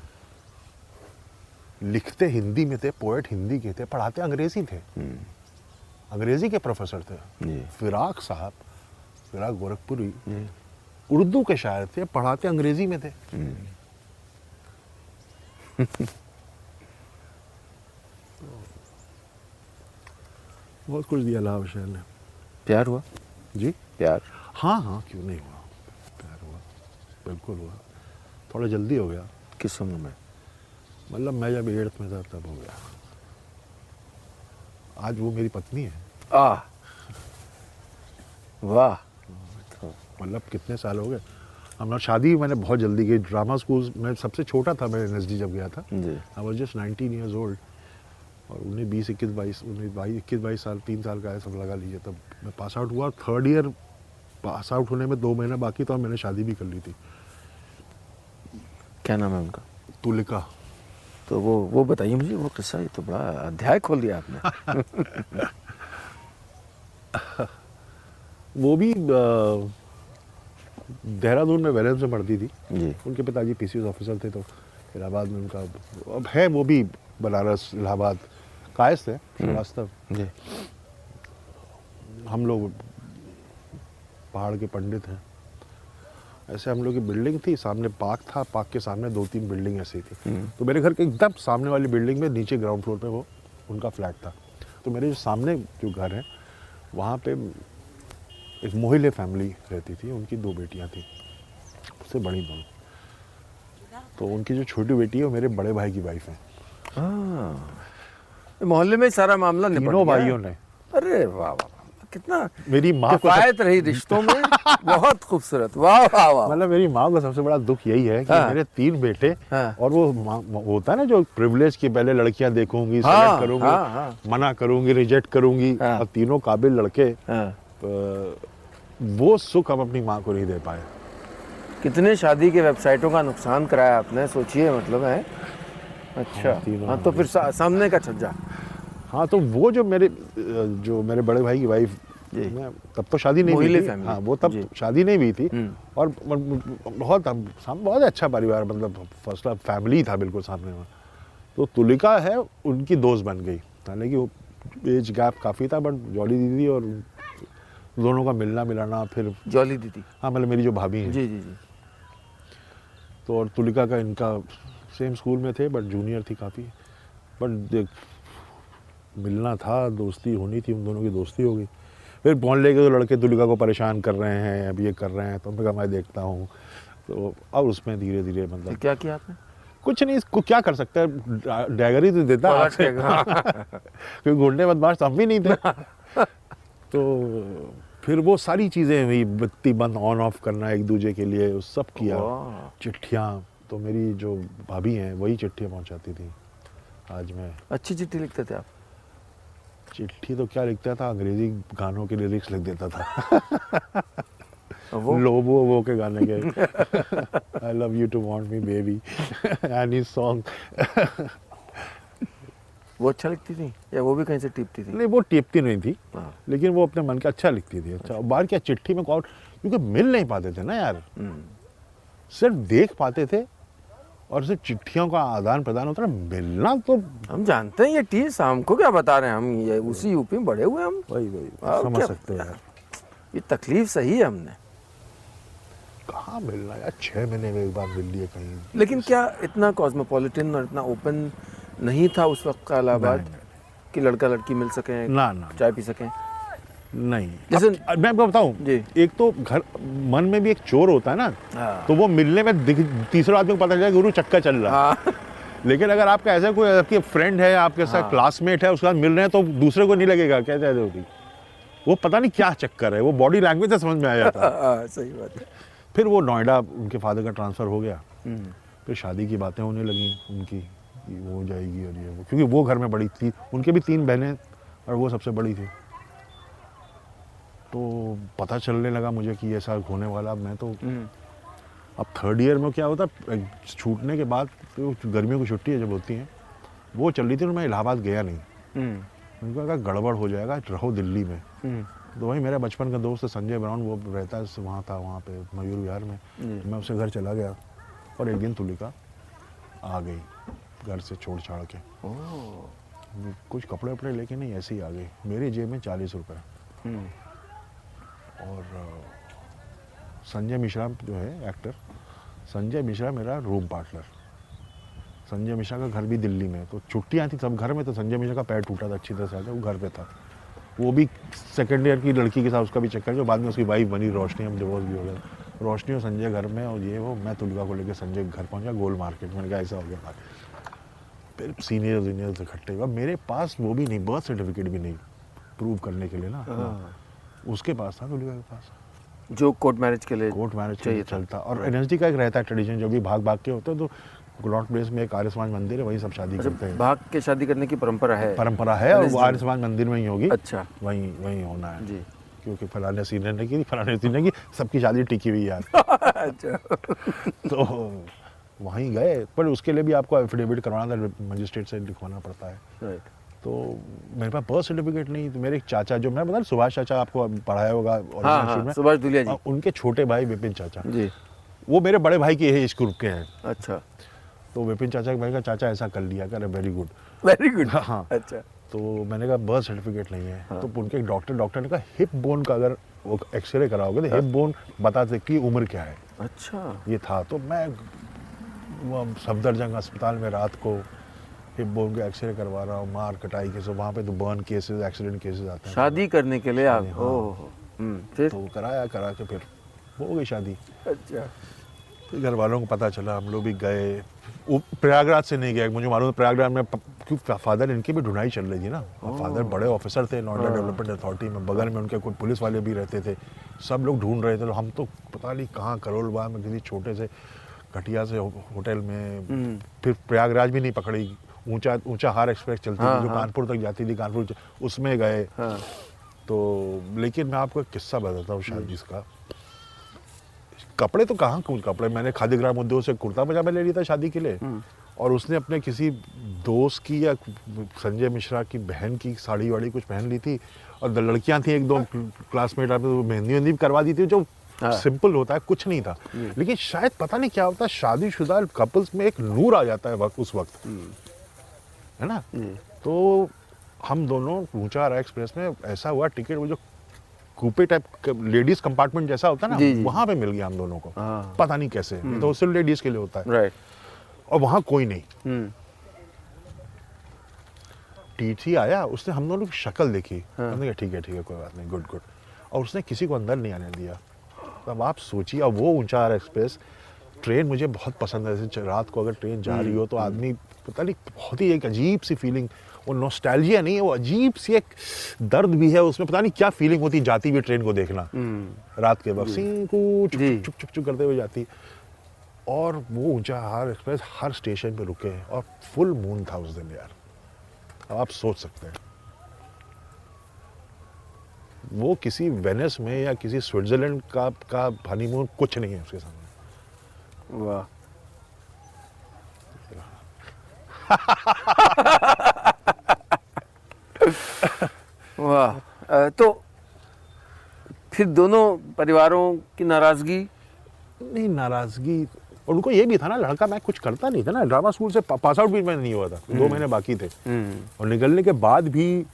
लिखते हिंदी में थे, पोएट हिंदी के थे, पढ़ाते अंग्रेजी थे, अंग्रेजी के प्रोफेसर थे। फिराक साहब, फिराक गोरखपुरी, उर्दू के शायर थे, पढ़ाते अंग्रेजी में थे। बहुत कुछ दिया अल्लाह बशर ने। प्यार हुआ? जी प्यार? हाँ हाँ, क्यों नहीं हुआ, प्यार हुआ, बिल्कुल हुआ। थोड़ा जल्दी हो गया। किस उम्र में? मतलब मैं जब 8th में था तब हो गया। आज वो मेरी पत्नी है। वाह। मतलब कितने साल हो गए। हमारा शादी मैंने बहुत जल्दी की। ड्रामा स्कूल में सबसे छोटा था मैं NSD जब गया था। जी। I was just 19 years old। और उन्हें 21-22 साल, 3 साल का है सब लगा लीजिए। तब मैं पास आउट हुआ। 3rd ईयर पास आउट होने में 2 महीने बाकी था और मैंने शादी भी कर ली थी। क्या नाम है उनका? तुलिका। तो वो बताइए मुझे वो किस्सा। ये तो बड़ा अध्याय खोल दिया आपने। वो भी देहरादून में वेलेंस में पढ़ती थी जी। उनके पिताजी PCS ऑफिसर थे, तो इलाहाबाद में उनका अब है। वो भी बनारस इलाहाबाद कायस्थ है श्रीवास्तव। जी। हम लोग पहाड़ के पंडित हैं। ऐसे हम लोग की बिल्डिंग थी, सामने पार्क था, पार्क के सामने 2-3 बिल्डिंग ऐसी थी। तो मेरे घर के एकदम सामने वाली बिल्डिंग में नीचे ग्राउंड फ्लोर पे वो उनका फ्लैट था। तो मेरे जो सामने जो घर है वहाँ पे एक मोहिले फैमिली रहती थी। उनकी 2 बेटियाँ थी, उससे बड़ी 2। तो उनकी जो छोटी बेटी है वो मेरे बड़े भाई की वाइफ है। मोहल्ले में सारा मामला निपट गया। तीनों भाइयों ने। अरे वाह वाह, कितना मेरी माँ को किफायत रही रिश्तों में। बहुत खूबसूरत। वाह वाह वाह। मतलब मेरी माँ को सबसे बड़ा दुख यही है कि मेरे 3 बेटे। और वो होता है ना जो प्रिविलेज की, पहले लड़कियां देखूंगी, सेलेक्ट करूंगी, मना करूंगी, रिजेक्ट करूंगी, और तीनों काबिल लड़के। वो सुख हम अपनी माँ को नहीं दे पाए। कितने शादी के वेबसाइटों का नुकसान कराया आपने, सोचिए। मतलब है। अच्छा। हाँ, तो फिर सामने का छज्जा। हाँ, तो वो जो मेरे बड़े भाई की वाइफ, तब तो शादी नहीं हुई थी। हाँ, वो तब शादी नहीं हुई थी। और बहुत अच्छा परिवार, मतलब फर्स्ट क्लास फैमिली था बिल्कुल सामने में। तो तुलिका है उनकी दोस्त बन गई। हालांकि वो एज गैप काफ़ी था, बट जॉली दीदी और दोनों का मिलना मिलाना। फिर जॉली दीदी? हाँ, मतलब मेरी जो भाभी है। जी जी जी। तो और तुलिका का इनका सेम स्कूल में थे, बट जूनियर थी काफ़ी। बट मिलना था, दोस्ती होनी थी, उन दोनों की दोस्ती हो गई। फिर फोन लेके तो लड़के तुलिका को परेशान कर रहे हैं, अब ये कर रहे हैं, तो मैं देखता हूँ। तो अब उसमें धीरे धीरे मतलब क्या किया आपने? कुछ नहीं, इसको क्या कर सकता है, डैगर ही तो देता है। क्योंकि गुंडे बदमाश तो हम भी नहीं थे। तो फिर वो सारी चीज़ें हुई, बत्ती बंद ऑन ऑफ करना एक दूसरे के लिए, वो सब किया। चिट्ठियाँ, तो मेरी जो भाभी हैं वही चिट्ठियाँ पहुँचाती थी। आज मैं अच्छी चिट्ठी लिखते थे आप? चिट्ठी तो क्या लिखता था, अंग्रेजी गानों के लिरिक्स लिख देता था। वो लोबो के गाने के। I love you to want me baby any song. वो अच्छा लिखती थी या वो भी कहीं से टिपती थी? नहीं, वो टिपती नहीं थी, लेकिन वो अपने मन का अच्छा लिखती थी। अच्छा, बाहर क्या चिट्ठी में कॉल, क्योंकि मिल नहीं पाते थे ना यार, सिर्फ देख पाते थे। और सिर्फ चिट्ठियों का आदान प्रदान होता है, मिलना तो हम जानते हैं। ये टीस हमको क्या बता रहे हैं, हम ये उसी यूपी में बड़े हुए हम। वही समझ सकते हैं यार। ये तकलीफ सही है। हमने कहाँ मिलना यार, 6 महीने में एक बार मिल लिए कहीं। लेकिन क्या इतना कॉस्मोपॉलिटन और इतना ओपन नहीं था उस वक्त का इलाहाबाद कि लड़का लड़की मिल सकें, ना ना, चाय पी सकें? नहीं। जैसे मैं आपको बताऊं, एक तो घर मन में भी एक चोर होता है ना, तो वो मिलने में तीसरे आदमी को पता चला गुरु चक्का चल रहा है। लेकिन अगर आपका ऐसा कोई आपकी फ्रेंड है, आपके साथ क्लासमेट है, उसके साथ मिल रहे हैं, तो दूसरे को नहीं लगेगा क्या चाहते होती, वो पता नहीं क्या चक्कर है, वो बॉडी लैंग्वेज से समझ में आ जाता है। सही बात है। फिर वो नोएडा उनके फादर का ट्रांसफ़र हो गया। फिर शादी की बातें होने लगी उनकी, वो हो जाएगी और ये वो, क्योंकि वो घर में बड़ी थी, उनके भी 3 बहनें और वो सबसे बड़ी थी। तो पता चलने लगा मुझे कि ये साल होने वाला। मैं तो अब 3rd ईयर में क्या होता, छूटने के बाद तो गर्मियों की छुट्टी जब होती हैं वो चल रही थी, तो मैं इलाहाबाद गया नहीं। उनको कहा गड़बड़ हो जाएगा, रहो दिल्ली में। तो वही मेरा बचपन का दोस्त संजय ब्राउन, वो रहता है वहाँ था, वहाँ पे मयूर विहार में। मैं उसके घर चला गया और एक दिन तुलिका आ गई घर से छोड़ छाड़ के। कुछ कपड़े वपड़े लेके नहीं, ऐसे ही आ गई। मेरी जेब में 40 रुपये और संजय मिश्रा जो है एक्टर, संजय मिश्रा मेरा रूम पार्टनर। संजय मिश्रा का घर भी दिल्ली में, तो छुट्टियाँ थी सब घर में, तो संजय मिश्रा का पैर टूटा था अच्छी तरह से, वो घर पे था। वो भी सेकेंड ईयर की लड़की के साथ उसका भी चक्कर, जो बाद में उसकी वाइफ बनी रोशनी, हम डिवोर्स भी हो गया। रोशनी और संजय घर में, और ये वो मैं तुलिका को लेकर संजय घर पहुंचा गोल मार्केट। मैंने कहा ऐसा हो गया। फिर सीनियर से इकट्ठे हुआ, मेरे पास वो भी नहीं, बर्थ सर्टिफिकेट भी नहीं प्रूव करने के लिए ना, उसके पास था तुलिका के पास, जो कोर्ट मैरिज के लिए चाहिए चलता। और एनएसडी का एक रहता है ट्रेडिशन, जो भी भाग भाग के होते हैं, तो लॉर्ड प्लेस में एक आर्य समाज मंदिर है, वहीं सब शादी करते हैं। भाग के शादी करने की परंपरा है और वो आर्य समाज मंदिर में ही होगी। अच्छा, वहीं होना है जी। क्योंकि फलाने सीनियर ने की, फलाने सीनियर की, सबकी शादी टिकी हुई यार। अच्छा। तो वहीं गए, पर उसके लिए भी आपको एफिडेविट करवाना था, मजिस्ट्रेट से लिखवाना पड़ता है। राइट। तो मेरे पास बर्थ सर्टिफिकेट नहीं, तो मेरे एक चाचा, जो मैं बता सुभाष चाचा, आपको पढ़ाया होगा हाँ, सुभाष दुलिया जी, उनके छोटे भाई विपिन चाचा जी, वो मेरे बड़े भाई के एज ग्रुप के हैं। अच्छा। तो विपिन चाचा के भाई का चाचा ऐसा कर लिया, कह वेरी गुड, वेरी गुड। हाँ। अच्छा। तो मैंने कहा बर्थ सर्टिफिकेट नहीं है। हाँ। तो उनके एक डॉक्टर ने कहा हिप बोन का अगर वो एक्सरे कराओगे तो हिप बोन बता सकती है उम्र क्या है। अच्छा। ये था, तो मैं वो सफदरजंग अस्पताल में रात को हिप बोन का एक्सरे करवा रहा हूँ, मार कटाई के, सब वहाँ पे तो बर्न केसेस, एक्सीडेंट केसेस आते हैं शादी करने के लिए आप? हाँ। ओह, फिर तो करा के फिर हो गई शादी। अच्छा। फिर घर वालों को पता चला, हम लोग भी गए। वो प्रयागराज से नहीं गए, मुझे मालूम प्रयागराज में, क्योंकि फादर इनकी भी ढूंढाई चल रही थी ना। फादर बड़े ऑफिसर थे नोएडा डेवलपमेंट अथॉरिटी में, बगल में उनके कुछ पुलिस वाले भी रहते थे, सब लोग ढूंढ रहे थे। तो हम तो पता नहीं कहाँ करोल बाग में किसी छोटे से घटिया से होटल में, फिर प्रयागराज भी नहीं पकड़ी, ऊंचा हार एक्सप्रेस चलती थी जो कानपुर तक जाती थी, कानपुर उसमें गए। तो लेकिन मैं आपको एक किस्सा बताता हूँ शादी का। कपड़े तो कहाँ कुछ कपड़े, मैंने खादीग्राम उद्योग से कुर्ता पजामा ले लिया था शादी के लिए, और उसने अपने किसी दोस्त की या संजय मिश्रा की बहन की साड़ी वाड़ी कुछ पहन ली थी, और लड़कियां थी एक दो क्लासमेट, आप मेहंदी वेंदी भी करवा दी थी, जो सिंपल होता है, कुछ नहीं था। लेकिन शायद पता नहीं क्या होता है, शादीशुदा कपल्स में एक नूर आ जाता है उस वक्त, है ना। तो हम दोनों ऊंचा हार एक्सप्रेस में, ऐसा हुआ टिकट वो जो कूपे टाइप लेडीज कंपार्टमेंट जैसा होता है ना, वहां पे मिल गया हम दोनों को, पता नहीं कैसे, तो सिर्फ लेडीज के लिए होता है। राइट। और वहां कोई नहीं। टीटी आया, उसने हम दोनों की शक्ल देखी, हमने कहा ठीक है कोई बात नहीं, गुड, और उसने किसी को अंदर नहीं आने दिया। अब आप सोचिए, अब वो ऊंचा हार एक्सप्रेस ट्रेन मुझे बहुत पसंद है, जैसे रात को अगर ट्रेन जा रही हो तो आदमी पता नहीं, बहुत ही एक अजीब सी फीलिंग, वो नॉस्टैल्जिया नहीं है, वो अजीब सी एक दर्द भी है उसमें, पता नहीं क्या फीलिंग होती जाती हुई ट्रेन को देखना रात के वक्त, चुक चुक करते हुए जाती। और वो ऊंचा हार एक्सप्रेस हर स्टेशन पे रुके, और फुल मून था उस दिन यार। अब आप सोच सकते हैं, वो किसी वेनिस में या किसी स्विट्जरलैंड का हनीमून कुछ नहीं है उसके सामने। वाह। वाह। तो फिर दोनों परिवारों की नाराजगी? नहीं, नाराजगी, और उनको ये भी था ना, लड़का मैं कुछ करता नहीं था ना, ड्रामा स्कूल से पास आउट भी मैं नहीं हुआ था, 2 महीने बाकी थे, और निकलने के बाद भी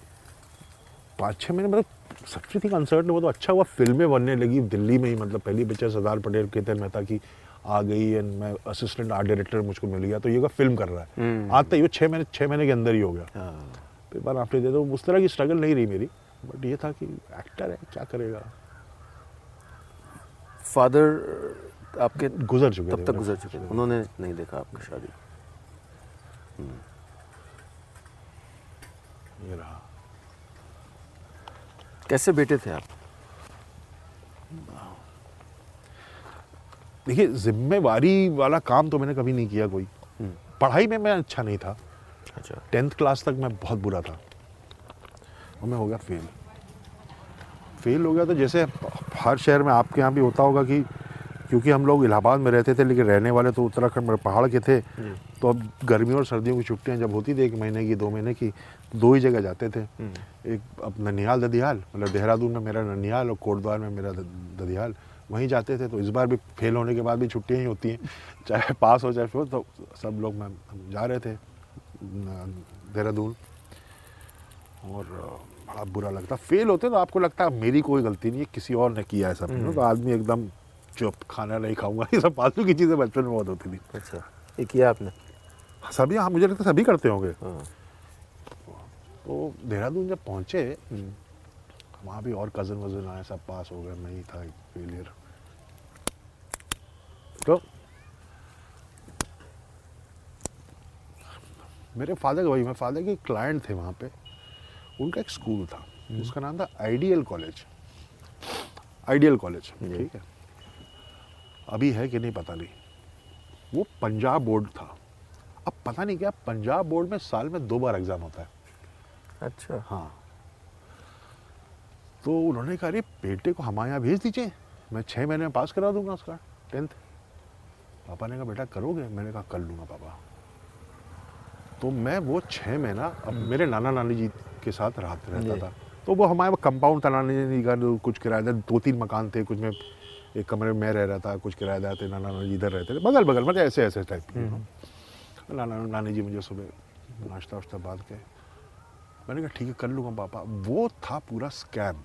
5-6 महीने, मतलब सक्सेस थी कंसर्ट में, वो तो अच्छा हुआ, फिल्में बनने लगी दिल्ली में ही, मतलब पहली पिक्चर सरदार पटेल केतन मेहता की आ गई, एंड मैं असिस्टेंट आर्ट डायरेक्टर मुझको मिल गया, तो ये फिल्म कर रहा है, आता ही 6 महीने के अंदर ही हो गया। पेपर आफ्टर दे दो, उस तरह की स्ट्रगल नहीं रही मेरी, बट ये था कि एक्टर है, क्या करेगा। फादर आपके गुजर चुके थे, तब तक गुजर चुके थे, उन्होंने नहीं देखा आपकी शादी? ये रहा। कैसे बेटे थे आप? देखिए, जिम्मेवारी वाला काम तो मैंने कभी नहीं किया कोई। पढ़ाई में मैं अच्छा नहीं था। अच्छा। 10th क्लास तक मैं बहुत बुरा था, और मैं हो गया फेल हो गया। तो जैसे हर शहर में आपके यहाँ भी होता होगा कि, क्योंकि हम लोग इलाहाबाद में रहते थे, लेकिन रहने वाले तो उत्तराखंड में पहाड़ के थे, तो अब गर्मियों और सर्दियों की छुट्टियां जब होती थी 1 महीने की 2 महीने की, 2 ही जगह जाते थे। एक अब ननिहाल ददियाल, मतलब देहरादून में मेरा ननिहाल और कोटद्वार में मेरा ददियाल, वहीं जाते थे। तो इस बार भी फेल होने के बाद भी छुट्टियां ही होती हैं, चाहे पास हो चाहे फेल, तो सब लोग हम जा रहे थे देहरादून, और बड़ा बुरा लगता। फेल होते तो आपको लगता है मेरी कोई गलती नहीं है, किसी और ने किया है सब, तो आदमी एकदम चुप, खाना नहीं खाऊंगा, ये सब फालतू की चीज़ें बचपन में बहुत होती थी। अच्छा, ये किया आपने? सभी, हाँ मुझे लगता है सभी करते होंगे। हाँ। तो देहरादून जब पहुँचे, वहाँ भी और कज़न वज़न आए, सब पास हो गए, मैं ही था फेलियर। तो मेरे फादर के क्लाइंट थे वहाँ पे, उनका एक स्कूल था, उसका नाम था आइडियल कॉलेज। ठीक है, अभी है कि नहीं पता नहीं। वो पंजाब बोर्ड था। अब पता नहीं क्या, पंजाब बोर्ड में साल में 2 बार एग्ज़ाम होता है। अच्छा। हाँ, तो उन्होंने कहा, अरे बेटे को हमारे यहाँ भेज दीजिए, मैं 6 महीने में पास करा दूंगा उसका 10th। पापा ने कहा, बेटा करोगे? मैंने कहा कर लूँगा पापा। तो मैं वो 6 महीना अब मेरे नाना नानी जी के साथ रहता था। तो वो हमारे कंपाउंड था, नाना जी का कुछ किराएदार 2-3 मकान थे, कुछ में एक कमरे में मैं रह रहा था, कुछ किराएदार थे, नाना नानी इधर रहते थे, बगल बगल, मतलब ऐसे टाइप के। नाना नानी जी मुझे सुबह नाश्ता वाश्ता बाद के, मैंने कहा ठीक है कर लूँगा पापा। वो था पूरा स्कैम।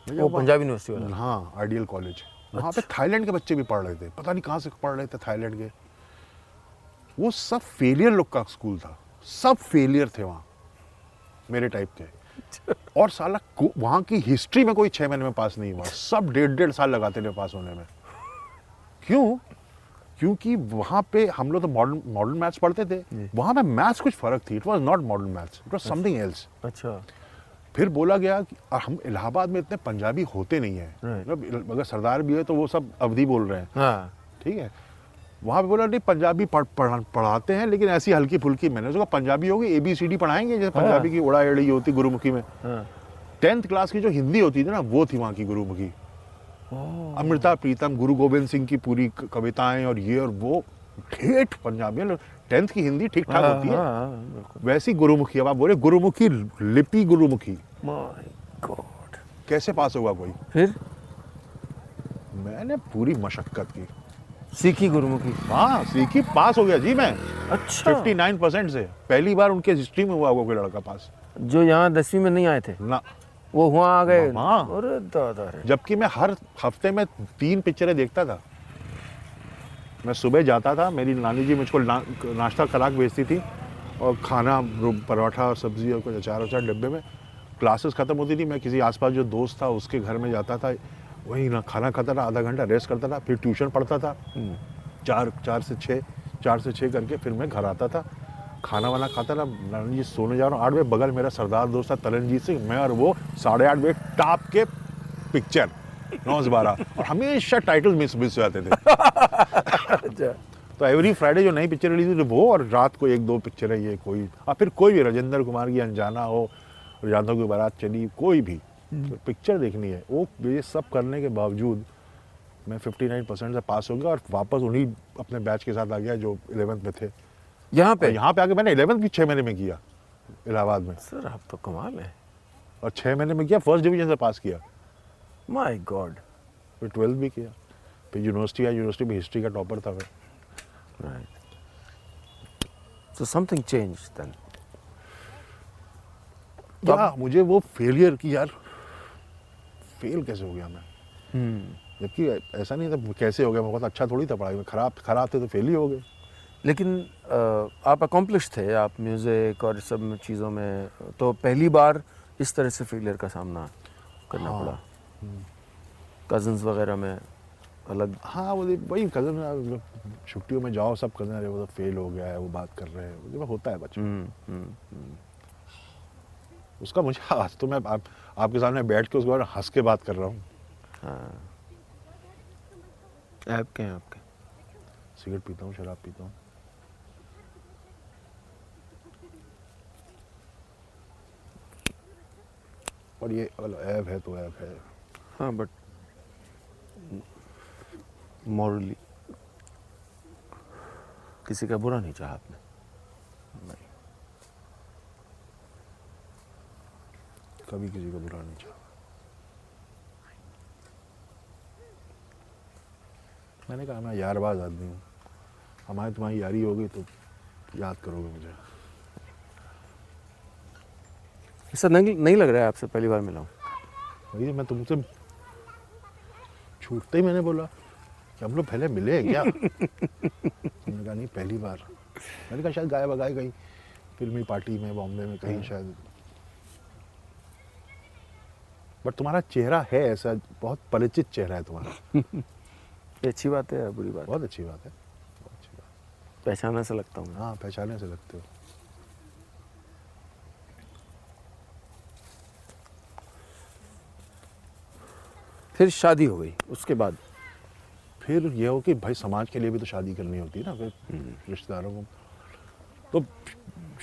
वो पंजाब यूनिवर्सिटी वाला? हाँ, आइडियल कॉलेज। वहाँ पे थाईलैंड के बच्चे भी पढ़ रहे थे, पता नहीं कहाँ से पढ़ रहे थे थाईलैंड के। वो सब फेलियर लोग का स्कूल था, सब फेलियर थे वहाँ, मेरे टाइप के। और साला वहाँ की हिस्ट्री में कोई 6 महीने में पास नहीं हुआ, सब 1.5 साल लगाते थे पास होने में। क्यों? क्योंकि वहाँ पे हम लोग तो मॉडर्न मैथ्स पढ़ते थे, वहाँ पे मैथ्स कुछ फर्क थी। It was not modern maths, it was something else. अच्छा। फिर बोला गया कि हम इलाहाबाद में इतने पंजाबी होते नहीं हैं, मतलब अगर सरदार भी है तो वो सब अवधी बोल रहे हैं। हाँ। ठीक है, वहाँ पे बोला नहीं पंजाबी पढ़ाते हैं, लेकिन ऐसी हल्की फुल्की। मैंने उसको पंजाबी होगी, ABCD पढ़ाएंगे जैसे पंजाबी की उड़ा एड़ी होती गुरुमुखी में। 10th क्लास की जो हिंदी होती थी ना, वो थी वहाँ की गुरुमुखी। अमृता प्रीतम, गुरु गोविंद सिंह की पूरी कविताएं और ये और वो, ठेठ पंजाबी। 10th की हिंदी ठीक ठाक होती है, वैसी गुरुमुखी। अब आप बोले गुरुमुखी लिपि, गुरुमुखी। माय गॉड, कैसे पास होगा कोई? फिर मैंने पूरी मशक्कत की, सीखी गुरुमुखी। हाँ सीखी, पास हो गया जी मैं। अच्छा। 59% से पहली बार उनके हिस्ट्री में हुआ कोई लड़का पास। जो यहाँ 10वीं में नहीं आए थे ना, वो वहाँ आ गए। हाँ। अरे दादा रे। जबकि मैं हर हफ्ते में 3 पिक्चरें देखता था। मैं सुबह जाता था, मेरी नानी जी मुझको नाश्ता करा के भेजती थी, और खाना पराठा और सब्जी और कुछ अचार डिब्बे में। क्लासेस ख़त्म होती थी, मैं किसी आसपास जो दोस्त था उसके घर में जाता था, वहीं ना खाना खाता था, आधा घंटा रेस्ट करता था, फिर ट्यूशन पढ़ता था 4 से 6 करके। फिर मैं घर आता था, खाना वाना खाता था, नानी जी सोने जा रहा हूँ 8 बजे, बगल मेरा सरदार दोस्त था तरनजीत सिंह, मैं और वो 8:30 बजे टॉप के पिक्चर 9-12, और हमेशा टाइटल मिस हो जाते थे। अच्छा। तो एवरी फ्राइडे जो नई पिक्चर रिलीज हुई वो, और रात को 1-2 पिक्चरें ये कोई, और फिर कोई भी राजेंद्र कुमार की अनजाना हो, यादव की बारात चली, कोई भी तो पिक्चर देखनी है। वो ये सब करने के बावजूद मैं 59% से पास हो गया, और वापस उन्हीं अपने बैच के साथ आ गया जो 11th में थे। यहाँ पे आके मैंने 11th भी 6 महीने में किया इलाहाबाद में। सर आप तो कमाल है। और 6 महीने में किया, फर्स्ट डिवीजन से पास किया। My God. फिर 12th भी किया, फिर यूनिवर्सिटी में हिस्ट्री का टॉपर था मैं। Right. So something changed then. तो मुझे वो फेलियर की, यार फेल कैसे हो गया मैं, जबकि ऐसा नहीं था कैसे हो गया, मैं बहुत अच्छा थोड़ी था पढ़ाई में, खराब थे तो फेल ही हो गए। लेकिन आप अकॉम्प्लिश थे, आप म्यूज़िक और सब चीज़ों में, तो पहली बार इस तरह से फेलियर का सामना करना पड़ा। कज़न्स वगैरह में अलग। हाँ, वही कज़न, छुट्टियों में जाओ सब कज़न, अरे वो तो फेल हो गया है, वो बात कर रहे हैं, मुझे होता है बच्चों। उसका मुझे आज तो मैं आपके सामने बैठ के उसके बारे में हंस के बात कर रहा हूँ। हाँ। आपके सिगरेट पीता हूँ, शराब पीता हूँ। और ये ऐब है तो ऐब है। हाँ, बट मॉरली किसी का बुरा नहीं चाहा आपने? नहीं, कभी किसी का बुरा नहीं चाहा। मैंने कहा मैं यारबाज आदमी हूँ, हमारी तुम्हारी यारी होगी तो याद करोगे मुझे। ऐसा नहीं लग रहा है आपसे पहली बार मिला हूँ। वही मैं तुमसे छूटते ही मैंने बोला कि हम लोग पहले मिले हैं क्या? उन्होंने कहा नहीं, पहली बार। मैंने कहा शायद गाय बगाए कहीं फिल्मी पार्टी में बॉम्बे में कहीं शायद। बट तुम्हारा चेहरा है ऐसा, बहुत परिचित चेहरा है तुम्हारा। ये अच्छी बात है या बुरी बात? बहुत अच्छी बात है, बहुत अच्छी बात। पहचाना से लगता हूँ। हाँ, पहचाने से लगते हो। फिर शादी हो गई, उसके बाद फिर ये हो कि भाई समाज के लिए भी तो शादी करनी होती है ना, फिर रिश्तेदारों को। तो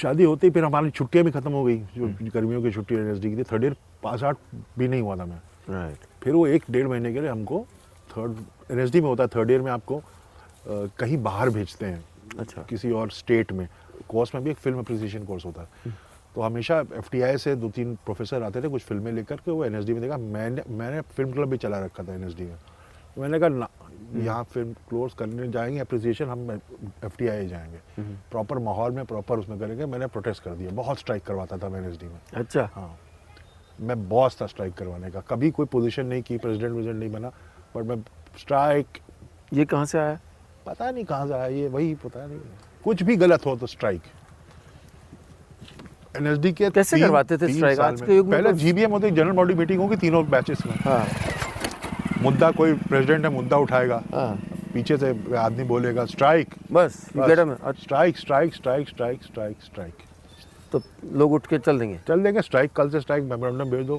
शादी होती, फिर हमारी छुट्टियां भी खत्म हो गई, जो गर्मियों की छुट्टी एनएसडी की थी। थर्ड ईयर पास आउट भी नहीं हुआ था मैं। राइट। फिर वो 1-1.5 महीने के लिए हमको, थर्ड एनएसडी में होता है थर्ड ईयर में, आपको कहीं बाहर भेजते हैं, अच्छा। किसी और स्टेट में। कोर्स में भी एक फिल्म अप्रिसिएशन कोर्स होता है। तो हमेशा एफटीआई से 2-3 प्रोफेसर आते थे कुछ फिल्में लेकर के, वो एनएसडी में देखा। मैंने फिल्म क्लब भी चला रखा था एनएसडी में। तो मैंने कहा ना, यहाँ फिल्म क्लोज करने जाएंगे अप्रिसिएशन, हम एफटीआई जाएंगे, प्रॉपर माहौल में प्रॉपर उसमें करेंगे। मैंने प्रोटेस्ट कर दिया, बहुत स्ट्राइक करवाता था मैं एनएसडी में। अच्छा। हाँ, मैं बॉस था स्ट्राइक करवाने का। कभी कोई पोजीशन नहीं की, प्रेसिडेंट नहीं बना, बट मैं स्ट्राइक। ये कहाँ से आया? पता नहीं कहाँ से आया ये, वही पता नहीं। कुछ भी गलत हो तो स्ट्राइक। एनएसडी के कैसे करवाते थे स्ट्राइक आज के युग में? पहले जीबीएम होती, जनरल बॉडी मीटिंग होगी तीनों बैचेस में। हाँ। मुद्दा, कोई प्रेसिडेंट है, मुद्दा उठाएगा, हाँ। पीछे से आदमी बोलेगा स्ट्राइक, बस strike strike strike strike strike strike. तो लोग उठ के चल देंगे स्ट्राइक, कल से स्ट्राइक, मेमोरेंडम भेज दो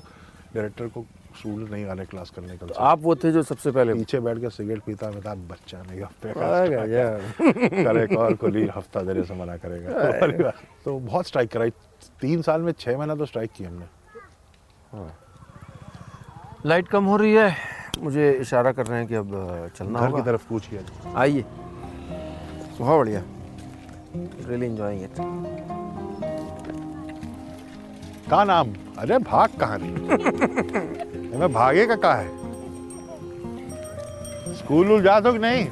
डायरेक्टर को, स्टूडेंट नहीं आ रहे क्लास करने कल से। आप वो थे जो सबसे पहले पीछे बैठ के सिगरेट पीता था, बच्चा नहीं हफ्ते यार। करे और कोली हफ्ता देने से मना करेगा। तो बहुत स्ट्राइक कराई 3 साल में, 6 महीना तो स्ट्राइक की हमने। लाइट कम हो रही है, मुझे इशारा कर रहे हैं कि अब चलना घर होगा। की तरफ कूच किया। आइए, बहुत बढ़िया, रियली एंजॉयिंग इट। का नाम? अरे भाग कहाँ नहीं। मैं भागे का है? स्कूल जा तो कि नहीं?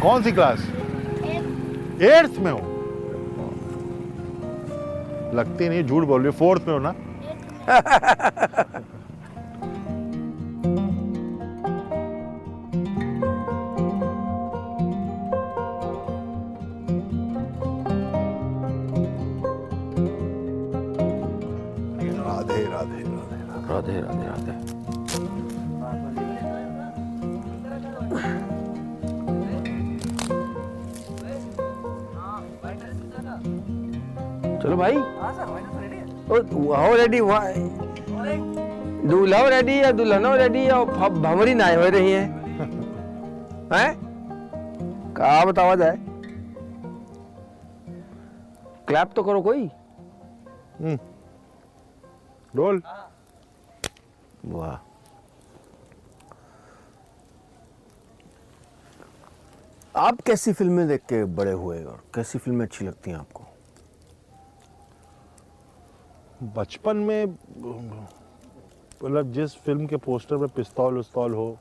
कौन सी क्लास? 8th में हो? लगती नहीं, झूठ बोल रही हो। 4th में हो ना? राधे राधे राधे राधे राधे राधे। चलो भाई। हाउ रेडी दूल्हा रेडी या दुल्हनो रेडी या भंवरी ना हो रही है? हैं? कहा बतावा जाए? क्लैप तो करो कोई। रोल। वाह। आप कैसी फिल्में देख के बड़े हुए और कैसी फिल्में अच्छी लगती हैं आपको? बचपन में मतलब जिस फिल्म के पोस्टर पे पिस्तौल उस्तौल हो,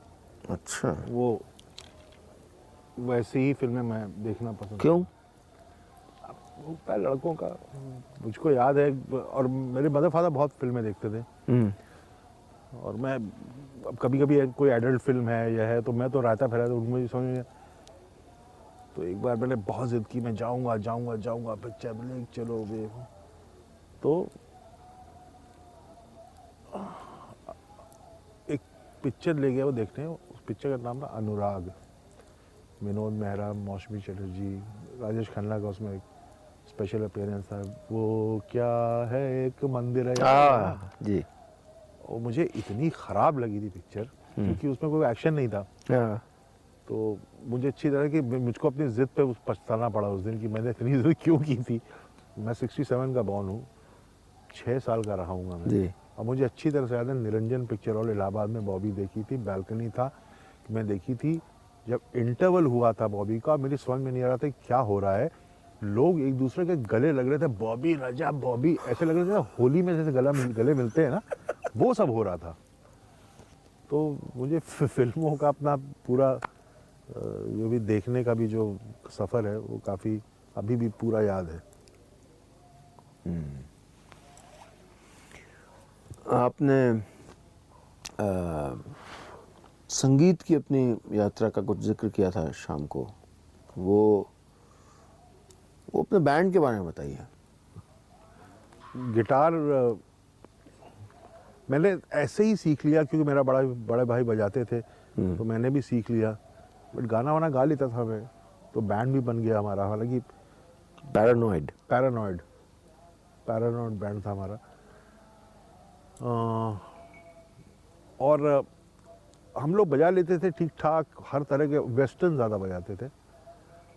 अच्छा, वो वैसी ही फिल्में मैं देखना पसंद। क्यों? वो पहले लड़कों का, मुझको याद है, और मेरे मदर फादर बहुत फिल्में देखते थे। और मैं अब कभी कभी कोई एडल्ट फिल्म है या है तो मैं तो रहता फिरा, तो मुझे समझ में। तो एक बार मैंने बहुत जिद की, मैं जाऊंगा जाऊंगा जाऊंगा पिक्चर बोले चलो वे। तो एक पिक्चर ले गया वो देखने, उस पिक्चर का नाम था अनुराग। विनोद मेहरा, मौसमी चटर्जी, राजेश खन्ना का उसमें एक स्पेशल अपीयरेंस था। वो क्या है एक मंदिर है जी। और मुझे इतनी ख़राब लगी थी पिक्चर, क्योंकि उसमें कोई एक्शन नहीं था। तो मुझे अच्छी तरह की, मुझको अपनी ज़िद पे पछताना पड़ा उस दिन कि मैंने इतनी ज़िद क्यों की थी। मैं 67 का बॉर्न हूँ, 6 साल का रहा हूँ मैं जी। और मुझे अच्छी तरह से याद है, निरंजन पिक्चर हॉल इलाहाबाद में बॉबी देखी थी, बैल्कनी था, मैं देखी थी। जब इंटरवल हुआ था बॉबी का, मेरी समझ में नहीं आ रहा था क्या हो रहा है। लोग एक दूसरे के गले लग रहे थे, बॉबी राजा बॉबी, ऐसे लग रहे थे होली में जैसे गले मिलते हैं ना, वो सब हो रहा था। तो मुझे फिल्मों का अपना पूरा जो भी देखने का भी जो सफ़र है वो काफ़ी अभी भी पूरा याद है। आपने संगीत की अपनी यात्रा का कुछ जिक्र किया था शाम को, वो अपने बैंड के बारे में बताइए। गिटार मैंने ऐसे ही सीख लिया क्योंकि मेरा बड़े भाई बजाते थे, तो मैंने भी सीख लिया। बट गाना वाना गा लेता था मैं, तो बैंड भी बन गया हमारा। हालांकि पैरानॉइड बैंड था हमारा। और हम लोग बजा लेते थे ठीक ठाक, हर तरह के वेस्टर्न ज़्यादा बजाते थे।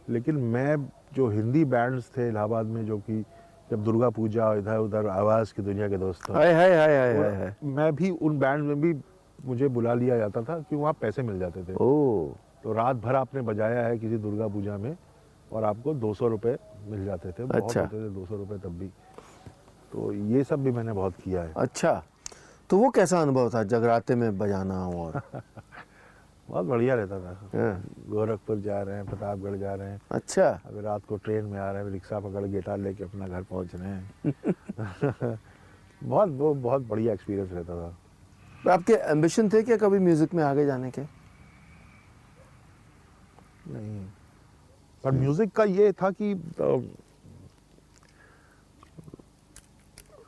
लेकिन मैं जो हिंदी बैंड्स थे इलाहाबाद में, जो कि जब दुर्गा पूजा, इधर उधर, आवाज़ की दुनिया के दोस्तों, हाय मैं भी उन बैंड में भी मुझे बुला लिया जाता था क्योंकि वहाँ पैसे मिल जाते थे। ओह, तो रात भर आपने बजाया है किसी दुर्गा पूजा में और आपको 200 रुपये मिल जाते थे। बहुत अच्छा। होते थे 200 रुपये तब भी। तो ये सब भी मैंने बहुत किया है। अच्छा, तो वो कैसा अनुभव था जगराते में बजाना? और बहुत बढ़िया रहता था। हाँ। गोरखपुर जा रहे हैं, प्रतापगढ़ जा रहे हैं, अच्छा, अभी रात को ट्रेन में आ रहे हैं, रिक्शा पकड़ गिटार लेके अपना घर पहुंच रहे हैं। बहुत बढ़िया एक्सपीरियंस रहता था। तो आपके एम्बिशन थे क्या कभी म्यूजिक में आगे जाने के? नहीं, पर म्यूजिक का ये था कि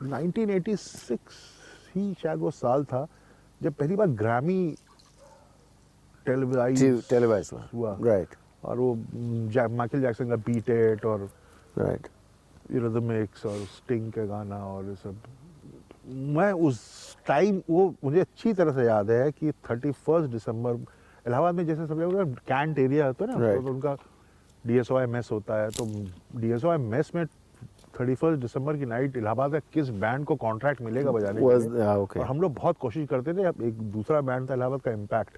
1986 ही शायद वो साल था जब पहली बार ग्रैमी टेलीवाइज हुआ। राइट, और वो माइकल जैक्सन का बीट इट और राइट। रिदमिक्स और स्टिंग के गाना और ये सब। मैं उस टाइम, वो मुझे अच्छी तरह से याद है कि 31 दिसंबर इलाहाबाद में, जैसे सब लोग कैंट एरिया होता है ना, Right. तो उनका DSOI मेस होता है। तो DSOI मेस में 31 दिसंबर की नाइट इलाहाबाद का किस बैंड को कॉन्ट्रैक्ट मिलेगा बजाने के लिए। ओके, और हम लोग बहुत कोशिश करते थे। अब एक दूसरा बैंड था इलाहाबाद का, इम्पैक्ट,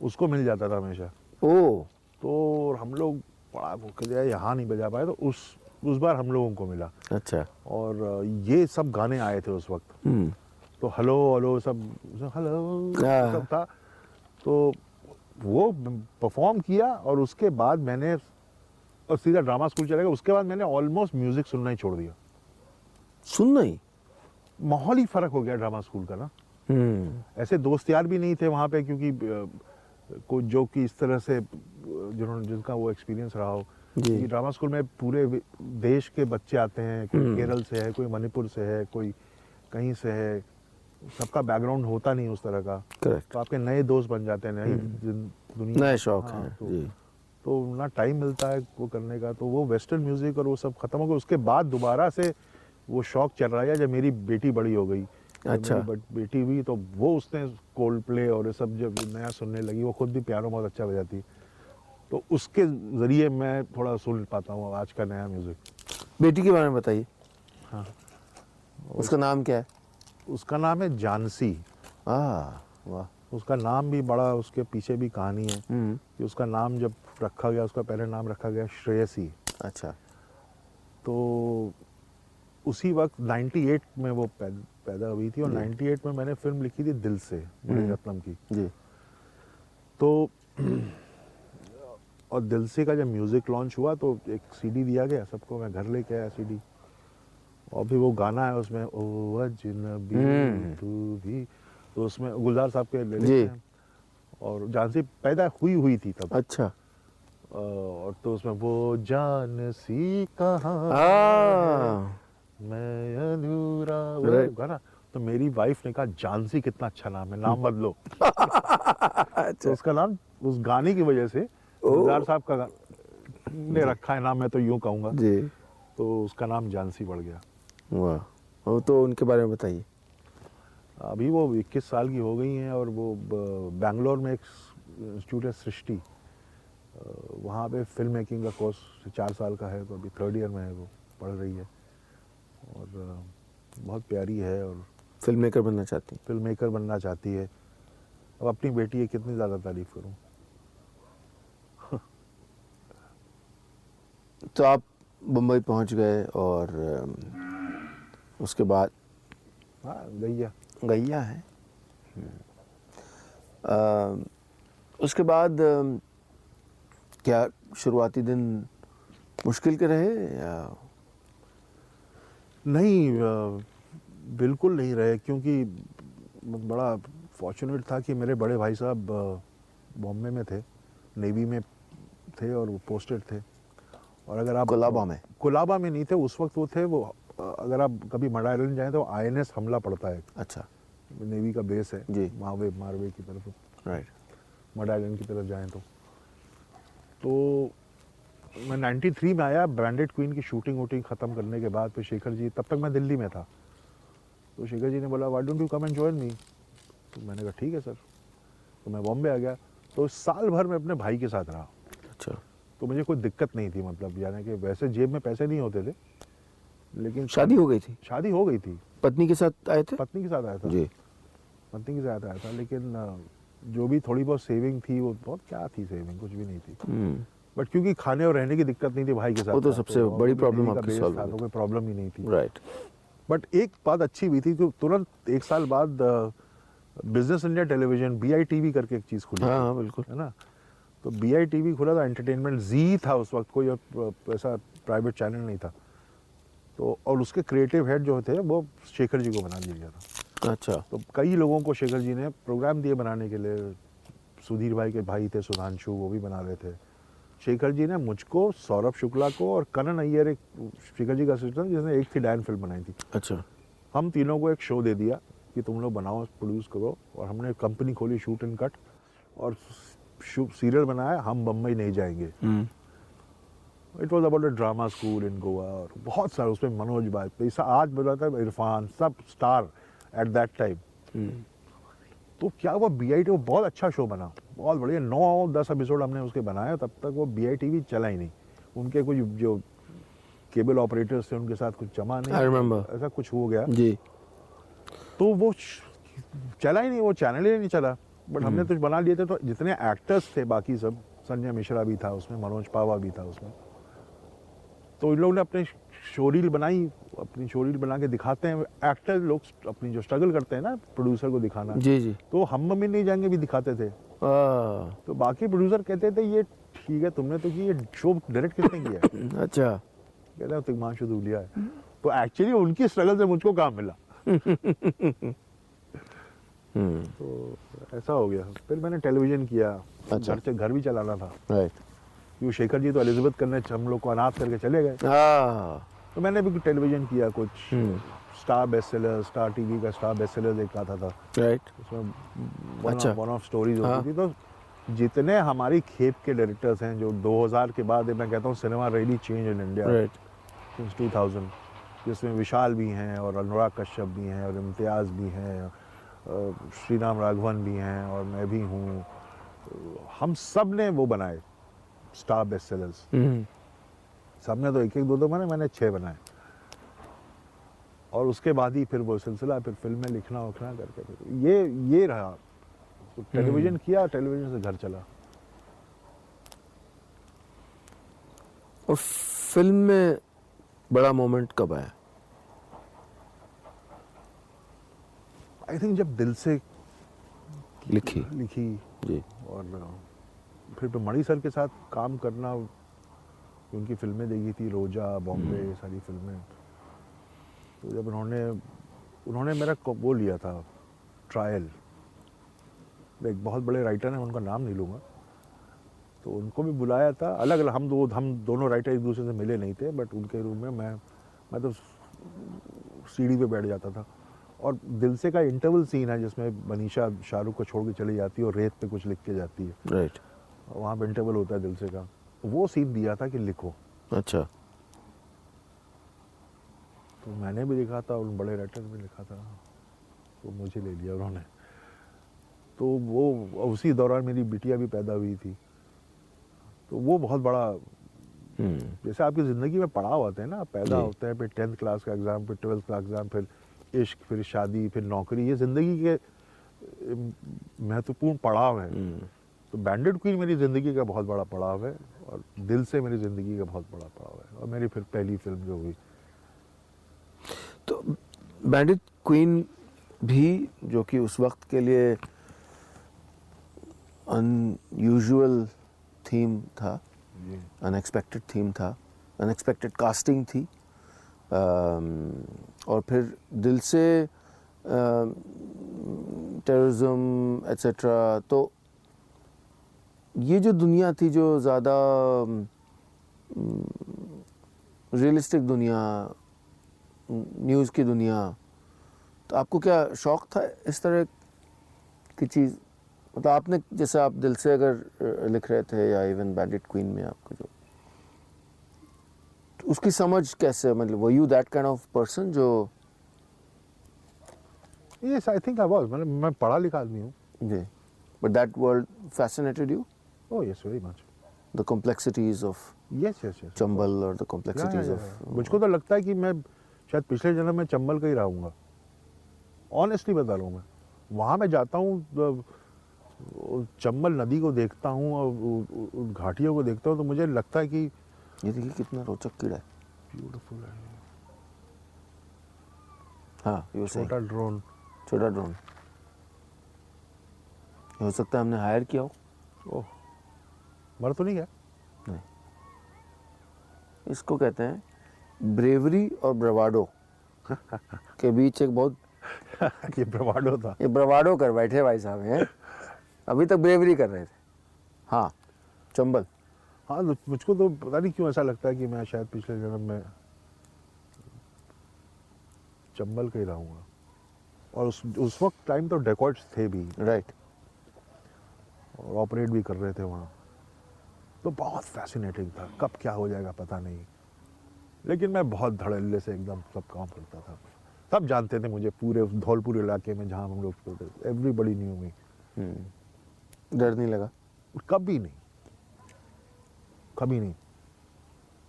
उसको मिल जाता था हमेशा। ओह, तो हम लोग बड़ा भूखे जाए, यहाँ नहीं बजा पाए, तो उस बार हम लोगों को मिला। अच्छा। और ये सब गाने आए थे उस वक्त। तो हेलो हेलो सब सब था। तो वो परफॉर्म किया और उसके बाद मैंने और सीधा ड्रामा स्कूल चला गया। उसके बाद मैंने ऑलमोस्ट म्यूजिक सुनना ही छोड़ दिया। सुनना ही? माहौल ही फर्क हो गया ड्रामा स्कूल का ना। ऐसे दोस्त यार भी नहीं थे वहाँ पे, क्योंकि कोई जो कि इस तरह से जिनका वो एक्सपीरियंस रहा हो। कि ड्रामा स्कूल में पूरे देश के बच्चे आते हैं, कोई केरल से है, कोई मणिपुर से है, कोई कहीं से है। सबका बैकग्राउंड होता नहीं उस तरह का। करेक्ट। तो आपके नए दोस्त बन जाते हैं, नई दुनिया, नए शौक हाँ, हैं जी। तो ना टाइम मिलता है वो करने का। तो वो वेस्टर्न म्यूजिक और वो सब खत्म हो गया। उसके बाद दोबारा से वो शौक चल रहा है जब मेरी बेटी बड़ी हो गई। अच्छा। मेरी बेटी हुई तो वो उसने कोल्ड प्ले और ये सब जब नया सुनने लगी, वो खुद भी पियानो बहुत अच्छा बजाती, तो उसके ज़रिए मैं थोड़ा सुन पाता हूँ आज का नया म्यूज़िक। बेटी के बारे में बताइए। हाँ, उसका नाम क्या है? उसका नाम है जानसी। वाह। उसका नाम भी बड़ा, उसके पीछे भी कहानी है कि उसका नाम जब रखा गया, उसका पहले नाम रखा गया श्रेयसी। अच्छा। तो उसी वक्त 98 में वो पैदा हुई थी। और 98 में मैंने फिल्म लिखी थी दिल से, मणि रत्नम की जी। तो और दिल से का जब म्यूज़िक लॉन्च हुआ तो एक CD दिया गया सबको। मैं घर लेके आया CD, और भी वो गाना है उसमें, ओ अजनबी तू भी, तो उसमें गुलजार साहब के लिरिक्स हैं। और जानसी पैदा हुई थी तब। अच्छा। और तो उसमें वो जान सी कहाँ मैं अधूरा, वो गाना। तो मेरी वाइफ ने कहा जानसी कितना अच्छा नाम है, नाम बदलो। तो उसका नाम उस गाने की वजह से गुलजार साहब का ने रखा है नाम, मैं तो यूं कहूँगा जी। तो उसका नाम जानसी पड़ गया। वाह। वो तो उनके बारे में बताइए। अभी वो 21 साल की हो गई हैं और वो बैंगलोर में एक इंस्टीट्यूट है सृष्टि, वहाँ पे फिल्म मेकिंग का कोर्स 4 साल का है। तो अभी 3rd ईयर में है, वो पढ़ रही है और बहुत प्यारी है और फिल्म मेकर बनना चाहती हैं? फिल्म मेकर बनना चाहती है। अब अपनी बेटी है, कितनी ज़्यादा तारीफ करूँ। तो आप बम्बई पहुंच गए और उसके बाद? हाँ, गैया है। उसके बाद क्या शुरुआती दिन मुश्किल के रहे या? नहीं, बिल्कुल नहीं रहे, क्योंकि बड़ा फॉर्चुनेट था कि मेरे बड़े भाई साहब बॉम्बे में थे, नेवी में थे और वो पोस्टेड थे। और अगर आप कोलाबा में नहीं थे उस वक्त, वो थे वो, अगर आप कभी मड आइलैंड जाएं तो INS हमला पड़ता है, अच्छा, नेवी का बेस है जी, मारवे की तरफ, राइट, मड आइलैंड की तरफ जाएं तो मैं 93 में आया, ब्रांडेड क्वीन की शूटिंग वूटिंग ख़त्म करने के बाद। फिर शेखर जी, तब तक मैं दिल्ली में था, तो शेखर जी ने बोला why don't you come and join me. तो मैंने कहा ठीक है सर। तो मैं बॉम्बे आ गया, तो साल भर मैं अपने भाई के साथ रहा। अच्छा, तो मुझे कोई दिक्कत नहीं थी, मतलब यानी कि वैसे जेब में पैसे नहीं होते थे, लेकिन शादी हो गई थी? शादी हो गई थी। पत्नी के साथ आए थे? पत्नी के साथ आया था जी, पत्नी के साथ आया था, लेकिन जो भी थोड़ी बहुत सेविंग थी, वो बहुत क्या थी, सेविंग कुछ भी नहीं थी। बट क्योंकि खाने और रहने की दिक्कत नहीं थी भाई के साथ, वो तो सबसे बड़ी प्रॉब्लम आपकी सॉल्व था, तो कोई प्रॉब्लम ही नहीं थी। राइट। बट एक बात अच्छी हुई थी, तो तुरंत एक साल बाद बिजनेस इंडिया टेलीविजन BITV करके एक चीज़ खुली, हाँ बिल्कुल, है ना। तो BITV खुला था, एंटरटेनमेंट जी था उस वक्त, कोई ऐसा प्राइवेट चैनल नहीं था। तो और उसके क्रिएटिव हेड जो थे वो शेखर जी को बना दिया गया था। अच्छा, तो कई लोगों को शेखर जी ने प्रोग्राम दिए बनाने के लिए। सुधीर भाई के भाई थे सुधांशु, वो भी बना रहे थे। शेखर जी ने मुझको, सौरभ शुक्ला को और कनन अय्यर, एक शेखर जी का असिस्टेंट, जिसने एक थी डायन फिल्म बनाई थी, अच्छा, हम तीनों को एक शो दे दिया कि तुम लोग बनाओ, प्रोड्यूस करो। और हमने कंपनी खोली शूट एंड कट, और सीरियल बनाया हम बम्बई नहीं जाएंगे। It was about a drama school इन गोवा, और बहुत सारे उसमें मनोज भाई, पैसा आज बताता है, इरफान, सब स्टार एट दैट टाइम। तो क्या हुआ, BITV बहुत अच्छा शो बना, बहुत बढ़िया। 9-10 एपिसोड हमने उसके बनाए। तब तक वो BITV चला ही नहीं, उनके कुछ जो केबल ऑपरेटर्स थे उनके साथ कुछ जमा नहीं, I remember, ऐसा कुछ हो गया जी, तो वो चला ही नहीं, वो चैनल ही नहीं चला। बट हमने तो बना लिए थे। तो जितने एक्टर्स थे बाकी सब, संजय मिश्रा भी था उसमें, मनोज पावा भी था उसमें, तो इन लोगों ने अपने शोरील बनाई, अपनी शोरील बना के दिखाते हैं एक्टर लोग अपनी जो स्ट्रगल करते हैं ना, प्रोड्यूसर को दिखाना। जी जी, तो हम मम्मी नहीं जाएंगे भी दिखाते थे। तो बाकी प्रोड्यूसर कहते थे ये ठीक है तुमने तो की, ये शो डायरेक्ट किसने किया है? अच्छा, कहते हैं तिग्मांशु धूलिया है। तो एक्चुअली उनकी स्ट्रगल से मुझको काम मिला। तो ऐसा हो गया। फिर मैंने टेलीविजन किया। अच्छा, घर भी चलाना था, राइट, क्योंकि शेखर जी तो एलिजाबेथ करने हम लोग को अनाथ करके चले गए। तो मैंने भी टेलीविजन किया, कुछ star best seller, star TV का स्टार बेस्ट सेलर एक आता था, राइट, उसमें अच्छा, वन ऑफ स्टोरीज होती थी। तो जितने हमारी खेप के डायरेक्टर्स हैं जो 2000 के बाद, मैं कहता हूँ cinema really change in India right, since 2000, जिसमें विशाल भी हैं और अनुराग कश्यप भी हैं और इम्तियाज़ भी हैं, श्रीराम राघवन भी हैं और मैं भी हूँ। हम सब ने वो बनाए स्टार बेस्ट सेलर्स। सब ने तो एक एक दो बनाए, मैंने 6 बनाए। और उसके बाद ही फिर वो सिलसिला, फिर फिल्में लिखना उखना करके फिर ये रहा। तो टेलीविजन किया, टेलीविजन से घर चला। और फिल्म में बड़ा मोमेंट कब आया? आई थिंक जब दिल से लिखी जी, और फिर मणि सर के साथ काम करना, उनकी फिल्में देखी थी, रोजा, बॉम्बे, ये सारी फिल्में। तो जब उन्होंने मेरा वो लिया था ट्रायल, एक बहुत बड़े राइटर हैं, उनका नाम नहीं लूँगा, तो उनको भी बुलाया था। अलग अलग हम दोनों राइटर एक दूसरे से मिले नहीं थे, बट उनके रूम में मैं तो सीढ़ी पे बैठ जाता था। और दिल से का इंटरवल सीन है जिसमें मनीषा शाहरुख को छोड़ के चली जाती है और रेत पे कुछ लिख के जाती है, राइट, वहाँ पे इंटरवल होता है दिल से का, वो सीन दिया था कि लिखो। अच्छा, तो मैंने भी लिखा था, उन बड़े राइटर भी लिखा था, तो मुझे ले लिया उन्होंने। तो वो उसी दौरान मेरी बिटिया भी पैदा हुई थी। तो वो बहुत बड़ा, जैसे आपकी ज़िंदगी में पड़ाव आते हैं ना, पैदा होते हैं, फिर 10th क्लास का एग्ज़ाम, फिर 12th का एग्ज़ाम, फिर इश्क, फिर शादी, फिर नौकरी, ये ज़िंदगी के महत्वपूर्ण पड़ाव हैं। तो बैंडेड क्वीन मेरी ज़िंदगी का बहुत बड़ा पड़ाव है, और दिल से मेरी ज़िंदगी का बहुत बड़ा पड़ाव है, और मेरी फिर पहली फिल्म जो हुई। तो बैंडेड क्वीन भी, जो कि उस वक्त के लिए अनयूजुअल थीम था, अनएक्सपेक्टेड थीम था, अनएक्सपेक्टेड कास्टिंग थी, और फिर दिल से टेररिज्म एट्सेट्रा, तो ये जो दुनिया थी जो ज़्यादा रियलिस्टिक दुनिया, न्यूज़ की दुनिया, तो आपको क्या शौक़ था इस तरह की चीज़? मतलब आपने जैसे आप दिल से अगर लिख रहे थे या इवन बैंडिट क्वीन में आपको जो, तो उसकी समझ कैसे, मतलब were you that kind of person जो? Yes, I think I was, मतलब मैं पढ़ा लिखा आदमी हूँ। जी, but that world fascinated you? Oh yes, very much. The complexities of yes yes yes, Chambal और द कॉम्प्लेक्सिटीज ऑफ, मुझको तो लगता है कि मैं शायद पिछले जन्म में चंबल का ही रहूँगा। ऑनेस्टली बता रहा हूँ, मैं वहाँ मैं जाता हूँ, चंबल नदी को देखता हूँ और उन घाटियों को देखता हूँ, तो मुझे लगता है कि ये देखिए कितना रोचक कीड़ा है। ब्यूटीफुल है। हाँ, ये छोटा ड्रोन। छोटा ड्रोन हो सकता है हमने हायर किया हो। ओह, मर तो नहीं गया? नहीं, इसको कहते हैं ब्रेवरी और ब्रवाडो के बीच एक बहुत ये ब्रवाडो था। ये ब्रवाडो कर बैठे भाई साहब हैं, अभी तक ब्रेवरी कर रहे थे। हाँ, चंबल। हाँ, तो मुझको तो पता नहीं क्यों ऐसा लगता है कि मैं शायद पिछले जन्म में चंबल का ही रहूँगा। और उस वक्त टाइम तो डेकॉइट्स थे भी, राइट, और ऑपरेट भी कर रहे थे वहाँ, तो बहुत फैसिनेटिंग था। कब क्या हो जाएगा पता नहीं, लेकिन मैं बहुत धड़ल्ले से एकदम सब काम करता था। सब जानते थे मुझे, पूरे धौलपुर इलाके में जहाँ हम लोग करते थे, एवरीबडी न्यू मी। डर नहीं लगा? कभी नहीं, कभी नहीं।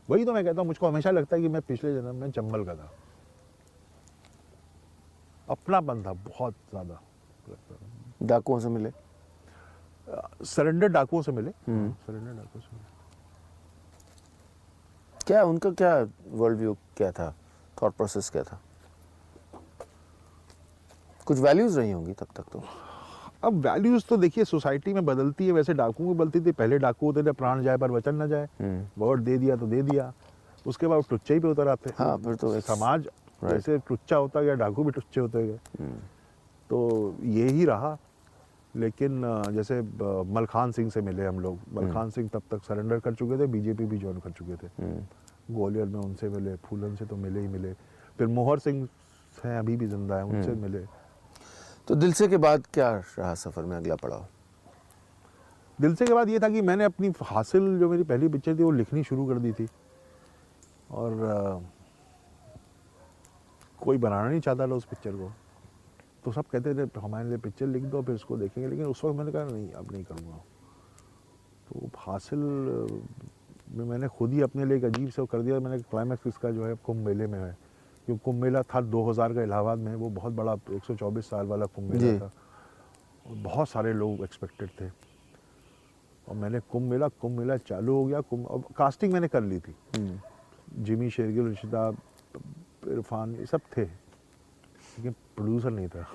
वही तो मैं कहता हूँ, मुझको हमेशा लगता है कि मैं पिछले जन्म में चंबल का था। अपनापन था बहुत ज़्यादा। डाकुओं से मिले? सरेंडर डाकुओं से मिले। सरेंडर डाकुओं से मिले। क्या उनका क्या वर्ल्ड व्यू क्या था, थॉट प्रोसेस क्या था? कुछ वैल्यूज रही होंगी तब तक तो। अब वैल्यूज तो देखिए सोसाइटी में बदलती है, वैसे डाकुओं की बदलती थी। पहले डाकू होते थे प्राण जाए पर वचन न जाए, वर्ड दे दिया तो दे दिया, उसके बाद टुच्चे ही पे उतर आते। हाँ, फिर तो समाज जैसे टुच्चा होता गया, डाकू भी टुच्चे होते गए। तो ये ही रहा। लेकिन जैसे मलखान सिंह से मिले हम लोग। मलखान सिंह तब तक सरेंडर कर चुके थे, बीजेपी भी ज्वाइन कर चुके थे। ग्वालियर में उनसे मिले, फूलन से तो मिले ही मिले। फिर मोहर सिंह हैं, अभी भी जिंदा है, उनसे मिले। तो दिल से के बाद क्या रहा सफ़र में अगला पड़ाव? दिल से के बाद ये था कि मैंने अपनी हासिल, जो मेरी पहली पिक्चर थी, वो लिखनी शुरू कर दी थी। और कोई बनाना नहीं चाहता था उस पिक्चर को, तो सब कहते थे हमारे लिए पिक्चर लिख दो, फिर उसको देखेंगे। लेकिन उस वक्त मैंने कहा नहीं, अब नहीं करूँगा। तो हासिल में मैंने खुद ही अपने लिए एक अजीब सा कर दिया। मैंने क्लाइमैक्स इसका जो है कुंभ मेले में है, क्योंकि कुंभ मेला था 2000 का इलाहाबाद में, वो बहुत बड़ा 124 साल वाला कुंभ मेला था, और बहुत सारे लोग एक्सपेक्टेड थे। और मैंने कुंभ मेला चालू हो गया। और कास्टिंग मैंने कर ली थी, जिमी शेरगिल, रिशिदा, इरफान, ये सब थे, लेकिन प्रोड्यूसर नहीं था।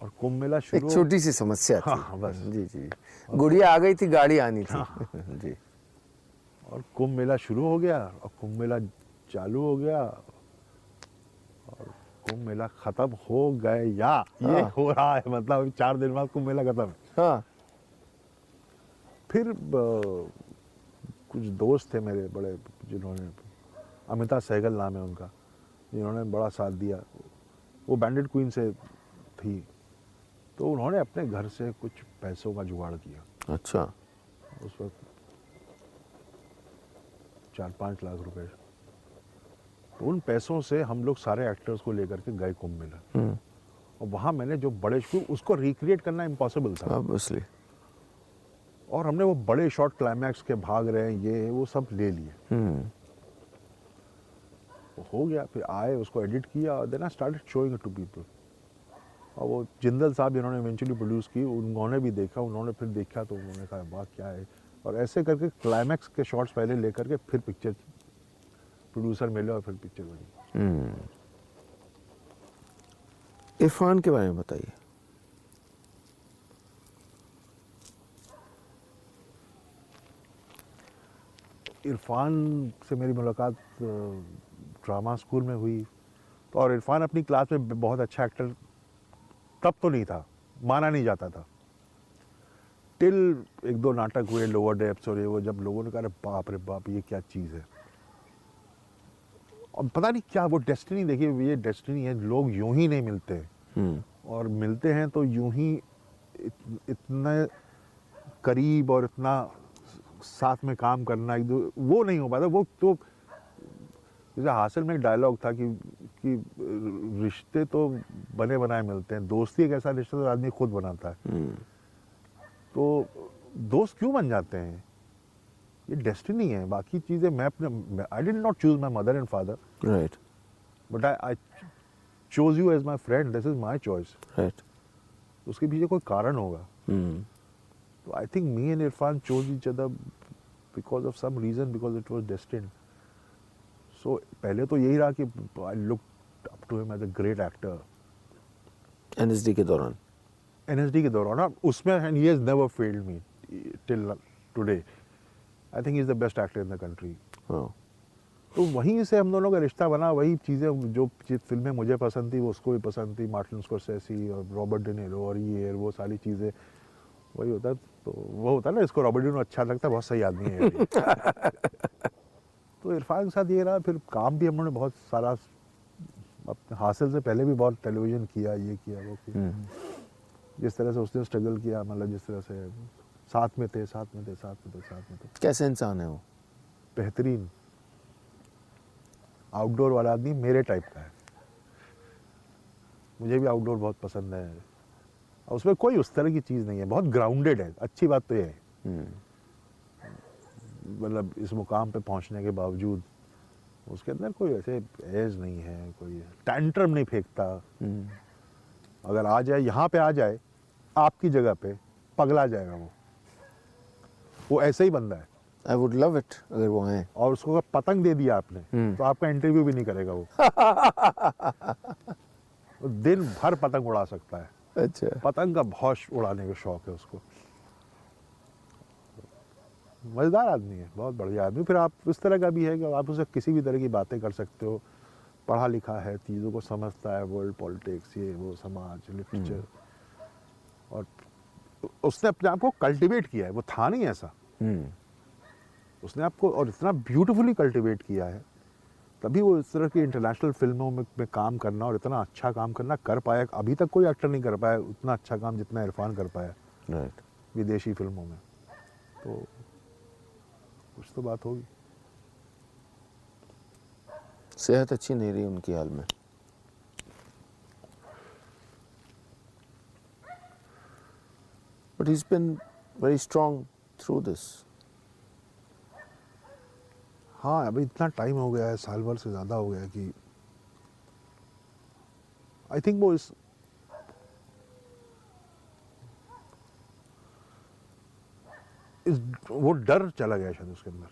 और कुंभ मेला शुरू, एक छोटी सी समस्या थी। हाँ, बस। जी जी, गुड़िया आ गई थी, गाड़ी आनी थी। जी। और कुंभ मेला शुरू हो गया, और कुंभ मेला चालू हो गया, और कुंभ मेला खत्म हो गया। ये हो रहा है, मतलब अभी 4 दिन बाद कुंभ मेला खत्म है। हाँ। फिर कुछ दोस्त थे मेरे बड़े, जिन्होंने, अमिता सहगल नाम है उनका, जिन्होंने बड़ा साथ दिया। वो बैंडिट क्वीन से थी, तो उन्होंने अपने घर से कुछ पैसों का जुगाड़ किया। अच्छा। उस वक्त 4-5 लाख रुपए। तो उन पैसों से हम लोग सारे एक्टर्स को लेकर के गए कुंभ मेला। और वहाँ मैंने जो बड़े उसको रिक्रिएट करना इम्पॉसिबल था ऑब्वियसली। और हमने वो बड़े शॉर्ट क्लाइमैक्स के भाग रहे हैं, ये वो सब ले लिए। हो गया। फिर आए, उसको एडिट किया, then I started showing it to people. और वो जिंदल साहब जिन्होंने इवेंचुअली प्रोड्यूस की, उन्होंने भी देखा, उन्होंने फिर देखा, तो उन्होंने कहा वाह क्या है। और ऐसे करके क्लाइमैक्स के शॉट्स पहले लेकर के फिर पिक्चर प्रोड्यूसर मिले और फिर पिक्चर बनी। इरफान के बारे में बताइए। इरफान से मेरी मुलाकात ड्रामा स्कूल में हुई। तो और इरफान अपनी क्लास में बहुत अच्छा एक्टर तब तो नहीं था, माना नहीं जाता था। टिल एक दो नाटक हुए, लोअर डेप्थ्स और ये वो, जब लोगों ने कहा अरे बाप रे बाप ये क्या चीज़ है, और पता नहीं क्या वो डेस्टिनी, देखिए ये डेस्टिनी है, लोग यूं ही नहीं मिलते हैं, और मिलते हैं तो यूं ही इतना करीब और इतना साथ में काम करना एक दो वो नहीं हो पाता। वो तो जैसे हासिल में एक डायलॉग था कि रिश्ते तो बने बनाए मिलते हैं, दोस्ती एक ऐसा रिश्ता तो आदमी खुद बनाता है। तो दोस्त क्यों बन जाते हैं, ये डेस्टिनी है। बाकी चीज़ें मैं अपने, I did not choose my mother and father, right, but I chose you as my friend, this is my choice. Right. उसके पीछे कोई कारण होगा। तो I think me and Irfan chose each other because of some reason, because it was destined. So पहले तो यही रहा कि I look up to him as a great actor. NSD के दौरान, एनएसडी के दौरान उसमें, and he has never failed me till today. I think he is the best actor in the country. तो वहीं से हम दोनों का रिश्ता बना, वही चीज़ें जो फिल्में मुझे पसंद थी वो उसको भी पसंद थी, मार्टिन स्कॉर्सेसी और रॉबर्ट डे नीरो और ये वो सारी चीज़ें, वही होता। तो वो होता ना, इसको रॉबर्ट डे नीरो अच्छा लगता है, बहुत सही आदमी है ये। तो इरफान के साथ ये रहा, फिर काम भी हम लोगों ने बहुत सारा, हासिल से पहले भी बहुत टेलीविज़न किया, ये किया वो किया, जिस तरह से उसने स्ट्रगल किया, मतलब जिस तरह से साथ में थे। कैसे इंसान है वो? बेहतरीन आउटडोर वाला आदमी, मेरे टाइप का है। मुझे भी आउटडोर बहुत पसंद है, और उसमें कोई उस तरह की चीज़ नहीं है, बहुत ग्राउंडेड है। अच्छी बात तो ये है, मतलब इस मुकाम पे पहुंचने के बावजूद उसके अंदर कोई ऐसे एज नहीं है, कोई टैंट्रम नहीं फेंकता। अगर आ जाए, यहाँ पे आ जाए आपकी जगह पे, पगला जाएगा वो ऐसे ही बंदा है। आई वुड लव इट अगर वो आए। और उसको अगर पतंग दे दिया आपने तो आपका इंटरव्यू भी नहीं करेगा वो। वो दिन भर पतंग उड़ा सकता है। अच्छा, पतंग का बहुत उड़ाने का शौक है उसको। मज़ेदार आदमी है, बहुत बढ़िया आदमी। फिर आप इस तरह का भी है कि आप उसे किसी भी तरह की बातें कर सकते हो, पढ़ा लिखा है, चीज़ों को समझता है, वर्ल्ड पॉलिटिक्स, ये वो, समाज, लिटरेचर, और उसने अपने आप को कल्टिवेट किया है। वो था नहीं ऐसा, उसने आपको और इतना ब्यूटीफुली कल्टिवेट किया है, तभी वो इस तरह की इंटरनेशनल फिल्मों में काम करना और इतना अच्छा काम करना कर पाया। अभी तक कोई एक्टर नहीं कर पाया उतना अच्छा काम जितना इरफान कर पाया राइट। विदेशी फिल्मों में। तो कुछ तो बात होगी। सेहत अच्छी नहीं रही उनकी हाल में। But he's been very strong through this. हाँ, अभी इतना टाइम हो गया है, साल भर से ज़्यादा हो गया है कि आई थिंक वो डर चला गया शायद उसके अंदर।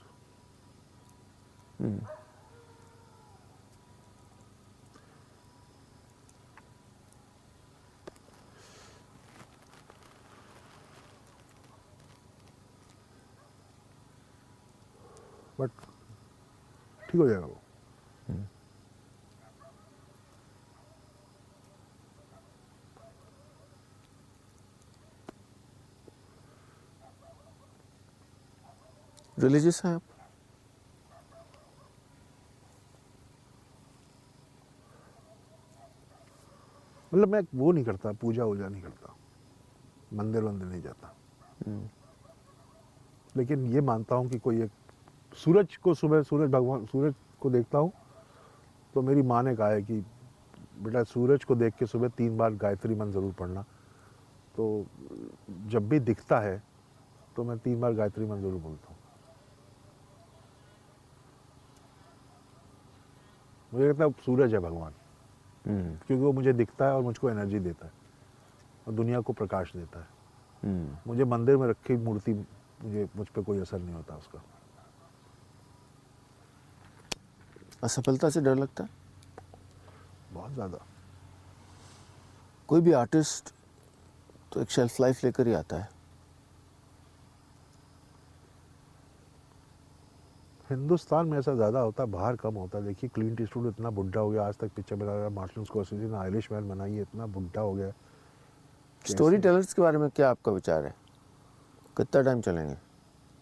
बट ठीक हो जाएगा वो। रिलीजियस हैं आप? मतलब मैं वो नहीं करता, पूजा वूजा नहीं करता, मंदिर वंदिर नहीं जाता, लेकिन ये मानता हूँ कि कोई एक सूरज को सुबह, सूरज को देखता हूँ तो मेरी माँ ने कहा है कि बेटा सूरज को देख के सुबह 3 बार गायत्री मंत्र ज़रूर पढ़ना। तो जब भी दिखता है तो मैं 3 बार गायत्री मंत्र ज़रूर बोलता हूँ। मुझे लगता है सूरज है भगवान, क्योंकि वो मुझे दिखता है और मुझको एनर्जी देता है और दुनिया को प्रकाश देता है। मुझे मंदिर में रखी मूर्ति, मुझ पे कोई असर नहीं होता उसका। असफलता से डर लगता है? बहुत ज़्यादा। कोई भी आर्टिस्ट तो एक शेल्फ लाइफ लेकर ही आता है। हिंदुस्तान में ऐसा ज़्यादा होता है, बाहर कम होता है। देखिए क्लिंट ईस्टवुड इतना बुढ़ा हो गया, आज तक पिक्चर बना रहा है। मार्टिन स्कॉर्सेज़ी ने आयरिशमैन बनाई है, इतना बुढ़ा हो गया। स्टोरी टेलर्स के बारे में क्या आपका विचार है? कितना टाइम चलेंगे?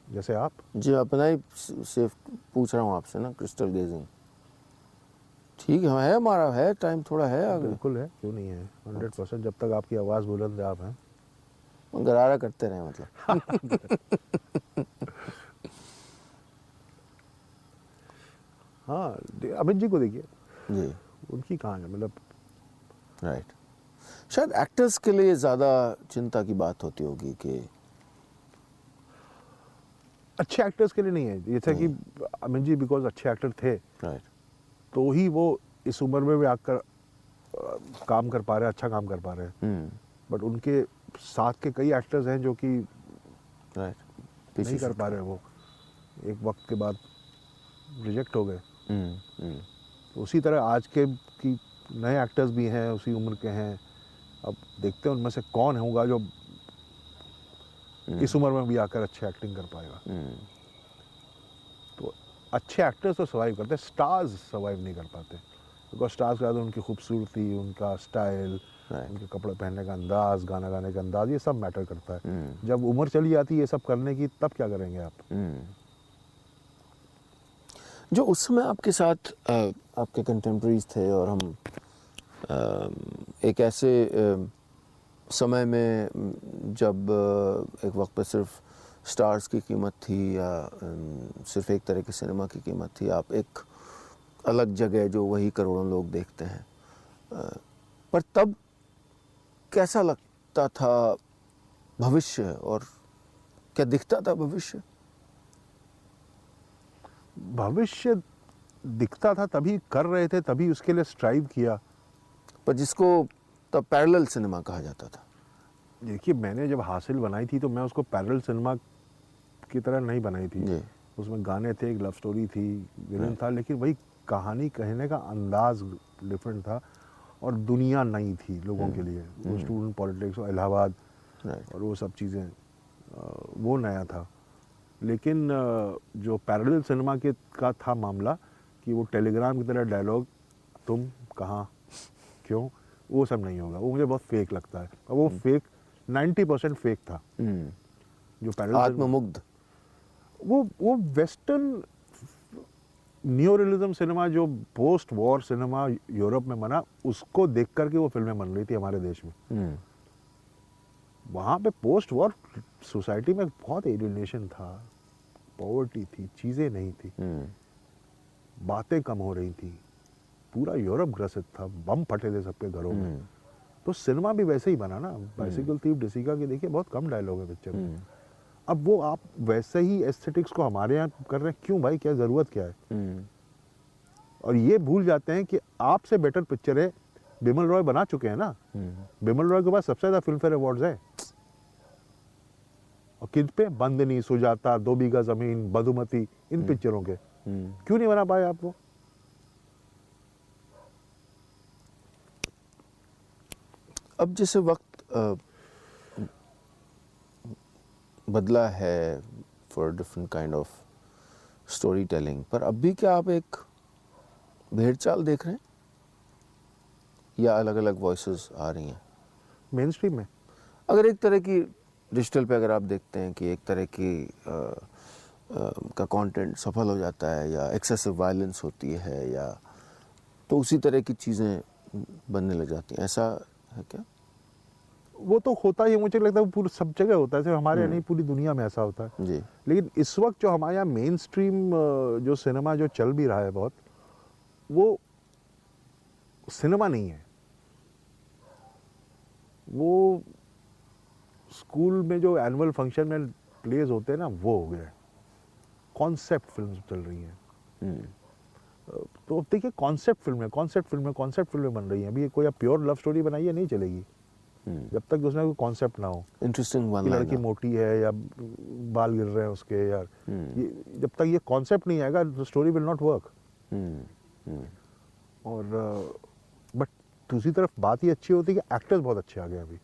जैसे आप जी अपना ही सेफ पूछ रहा हूँ आपसे ना, क्रिस्टल गेजिंग। ठीक है हमारा है टाइम, थोड़ा है आगे। बिल्कुल है, क्यों नहीं है, 100%। जब तक आपकी आवाज़ बुलंद है आप हैं। गरारा करते रहे मतलब। हाँ, अमित जी को देखिए, जी उनकी कहाँ है, मतलब राइट। शायद एक्टर्स के लिए ज़्यादा चिंता की बात होती होगी कि अच्छे एक्टर्स के लिए नहीं है। जैसे कि अमित जी बिकॉज अच्छे एक्टर थे, राइट तो ही वो इस उम्र में भी आकर काम कर पा रहे हैं, अच्छा काम कर पा रहे हैं। बट उनके साथ के कई एक्टर्स हैं जो कि राइट नहीं कर पा रहे हैं, वो एक वक्त के बाद रिजेक्ट हो गए। तो उसी तरह आज के की नए एक्टर्स भी हैं, उसी उम्र के हैं। अब देखते हैं उनमें से कौन होगा जो इस उम्र में भी आकर अच्छे एक्टिंग कर पाएगा। तो अच्छे एक्टर्स तो सर्वाइव करते हैं, स्टार्स सर्वाइव नहीं कर पाते, बिकॉज स्टार्स के बाद उनकी खूबसूरती, उनका स्टाइल, उनके कपड़े पहनने का अंदाज, गाना गाने का अंदाज, ये सब मैटर करता है। जब उम्र चली जाती है ये सब करने की, तब क्या करेंगे आप? जो उस समय आपके साथ आपके कंटेम्प्रेरीज थे और हम एक ऐसे समय में जब एक वक्त पे सिर्फ स्टार्स की कीमत थी या सिर्फ एक तरह की सिनेमा की कीमत थी, आप एक अलग जगह जो वही करोड़ों लोग देखते हैं, पर तब कैसा लगता था भविष्य और क्या दिखता था भविष्य? भविष्य दिखता था, तभी कर रहे थे, तभी उसके लिए स्ट्राइव किया। पर जिसको तब पैरेलल सिनेमा कहा जाता था। देखिए, मैंने जब हासिल बनाई थी तो मैं उसको पैरेलल सिनेमा की तरह नहीं बनाई थी। उसमें गाने थे, एक लव स्टोरी थी, विलन था, लेकिन वही कहानी कहने का अंदाज डिफरेंट था और दुनिया नई थी लोगों के लिए। वो स्टूडेंट पॉलिटिक्स और इलाहाबाद और वो सब चीज़ें, वो नया था। लेकिन जो पैरेलल सिनेमा के का था मामला कि वो टेलीग्राम की तरह डायलॉग, तुम कहाँ, क्यों, वो सब नहीं होगा। वो मुझे बहुत फेक लगता है, और वो फेक 90% फेक था। जो पैरेलल आत्ममुग्ध, वो वेस्टर्न न्यू रियलिज्म सिनेमा जो पोस्ट वॉर सिनेमा यूरोप में बना, उसको देख करके वो फिल्में बन रही थी हमारे देश में। वहाँ पे पोस्ट वॉर सोसाइटी में बहुत एलियनेशन था, पॉवर्टी थी, चीज़ें नहीं थी, बातें कम हो रही थी, पूरा यूरोप ग्रसित था, बम फटे थे सबके घरों में। तो सिनेमा भी वैसे ही बना ना। बाइसिकल थीफ डिसिका के देखिए, बहुत कम डायलॉग है पिक्चर में। अब वो आप वैसे ही एस्थेटिक्स को हमारे यहाँ कर रहे हैं, क्यों भाई, क्या ज़रूरत क्या है? और ये भूल जाते हैं कि आपसे बेटर पिक्चरें बिमल रॉय बना चुके हैं ना। बिमल रॉय के पास सबसे ज़्यादा फिल्म फेयर अवार्ड्स है। और किन पे? बंदनी, सुजाता, 2 बीघा ज़मीन, मधुमती, इन पिक्चरों के। क्यों नहीं बना पाए आप वो? अब जैसे वक्त बदला है for different kind of story telling, पर अब भी क्या आप एक भेड़चाल देख रहे हैं या अलग अलग वॉइसेस आ रही हैं मेन स्ट्रीम में? अगर एक तरह की डिजिटल पे अगर आप देखते हैं कि एक तरह की का कंटेंट सफल हो जाता है या एक्सेसिव वायलेंस होती है, या तो उसी तरह की चीज़ें बनने लग जाती हैं, ऐसा है क्या? वो तो होता ही, मुझे लगता है वो पूरी सब जगह होता है, सिर्फ हमारे यहाँ नहीं, पूरी दुनिया में ऐसा होता है जी। लेकिन इस वक्त जो हमारे यहाँ मेन स्ट्रीम जो सिनेमा जो चल भी रहा है बहुत, वो सिनेमा नहीं है। वो स्कूल में जो एनुअल फंक्शन में प्लेज होते हैं ना, वो हो गया। कॉन्सेप्ट फिल्म चल रही हैं। तो देखिए, कॉन्सेप्ट फिल्में बन रही हैं। अभी कोई आप प्योर लव स्टोरी बनाइए, नहीं चलेगी जब तक उसमें कोई कॉन्सेप्ट ना हो। इंटरेस्टिंग वन, लड़की मोटी है या बाल गिर रहे हैं उसके, यार ये जब तक ये कॉन्सेप्ट नहीं आएगा, the story will not work. और बट दूसरी तरफ बात ये अच्छी होती है कि एक्टर्स बहुत अच्छे आ गए अभी।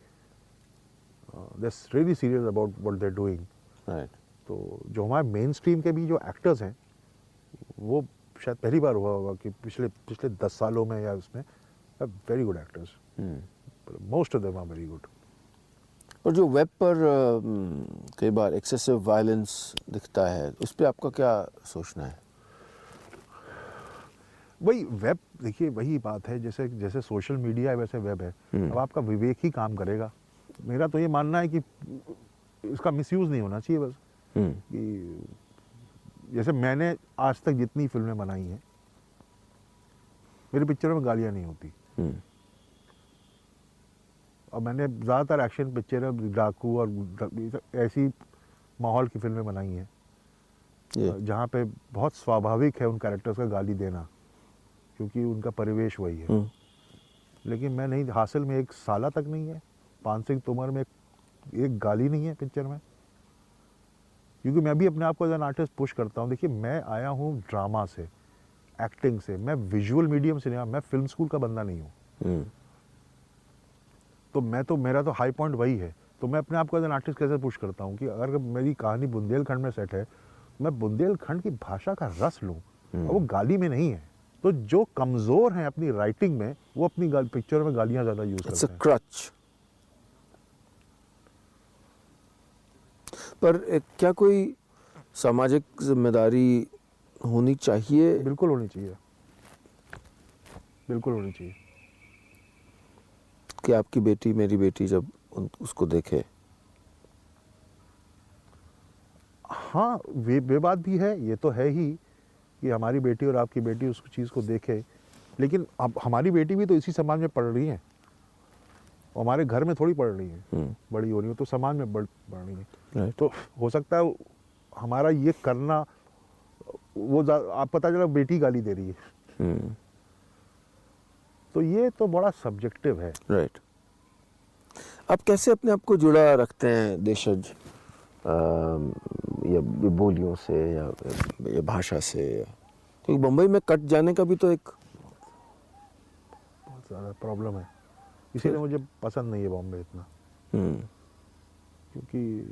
They are really serious about what they are doing. तो जो हमारे मेन स्ट्रीम के भी जो एक्टर्स हैं, वो शायद पहली बार हुआ होगा कि पिछले 10 सालों में या उसमें very good actors. Most of them are very good. और जो वेब पर कई बार एक्सेसिव वायलेंस दिखता है, उस पर आपका क्या सोचना है? वही वेब, देखिए वही बात है, जैसे जैसे सोशल मीडिया है वैसे वेब है। अब आपका विवेक ही काम करेगा। मेरा तो ये मानना है कि इसका मिसयूज़ नहीं होना चाहिए बस। कि जैसे मैंने आज तक जितनी फिल्में बनाई हैं, मेरी पिक्चरों में गालियाँ नहीं होती। और मैंने ज़्यादातर एक्शन पिक्चरें, डाकू और ऐसी माहौल की फिल्में बनाई हैं जहाँ पे बहुत स्वाभाविक है उन कैरेक्टर्स का गाली देना, क्योंकि उनका परिवेश वही है। लेकिन मैं नहीं, हासिल में एक साला तक नहीं है, पान सिंह तोमर में एक गाली नहीं है पिक्चर में। क्योंकि मैं भी अपने आप को एज एन आर्टिस्ट पुश करता हूँ। देखिए मैं आया हूँ ड्रामा से, एक्टिंग से, मैं विजुअल मीडियम से नहीं, मैं फिल्म स्कूल का बंदा नहीं हूँ। तो मेरा तो हाई पॉइंट वही है। तो मैं अपने आप को एज एन आर्टिस्ट कैसे पुश करता हूँ कि अगर मेरी कहानी बुंदेलखंड में सेट है, मैं बुंदेलखंड की भाषा का रस लूँ, और वो गाली में नहीं है। तो जो कमज़ोर हैं अपनी राइटिंग में, वो अपनी पिक्चर में गालियाँ ज़्यादा यूज़ करते हैं। क्रच। पर क्या कोई सामाजिक जिम्मेदारी होनी चाहिए? बिल्कुल होनी चाहिए, बिल्कुल होनी चाहिए। कि आपकी बेटी, मेरी बेटी जब उसको देखे। हाँ, वे बात भी है, ये तो है ही कि हमारी बेटी और आपकी बेटी उस चीज़ को देखे। लेकिन अब हमारी बेटी भी तो इसी समाज में पढ़ रही है, और हमारे घर में थोड़ी पढ़ रही है, बड़ी हो रही है, तो समाज में पढ़ रही है। तो हो सकता है हमारा ये करना, वो आप पता चला बेटी गाली दे रही है, तो ये तो बड़ा सब्जेक्टिव है। राइट। आप कैसे अपने आप को जुड़ा रखते हैं देशज या बोलियों से या भाषा से? क्योंकि मुंबई में कट जाने का भी तो एक बहुत ज़्यादा प्रॉब्लम है, इसीलिए मुझे पसंद नहीं है बॉम्बे इतना। क्योंकि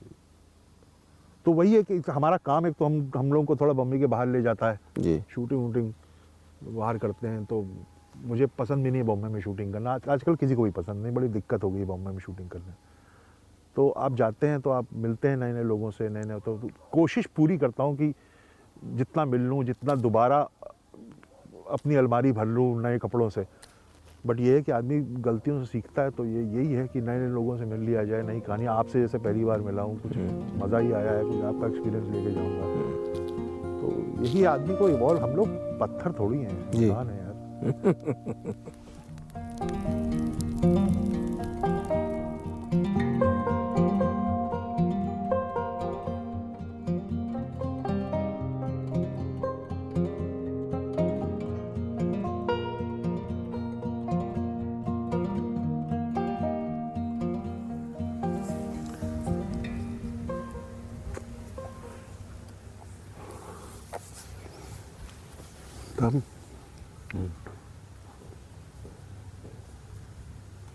तो वही है कि हमारा काम एक तो हम लोगों को थोड़ा बॉम्बे के बाहर ले जाता है जी। शूटिंग वूटिंग बाहर करते हैं, तो मुझे पसंद भी नहीं है बॉम्बे में शूटिंग करना। आजकल किसी को भी पसंद नहीं, बड़ी दिक्कत हो गई बॉम्बे में शूटिंग करने। तो आप जाते हैं तो आप मिलते हैं नए नए लोगों से, नए तो कोशिश पूरी करता हूँ कि जितना मिल लूँ, जितना दोबारा अपनी अलमारी भर लूँ नए कपड़ों से। बट ये है कि आदमी गलतियों से सीखता है, तो यही है कि नए नए लोगों से मिल लिया जाए, नई कहानियाँ। आपसे जैसे पहली बार मिला हूँ, कुछ मज़ा ही आया है, कुछ आपका एक्सपीरियंस लेके जाऊँगा। तो यही आदमी को इवॉल्व, हम लोग पत्थर थोड़ी हैं, इंसान है यार।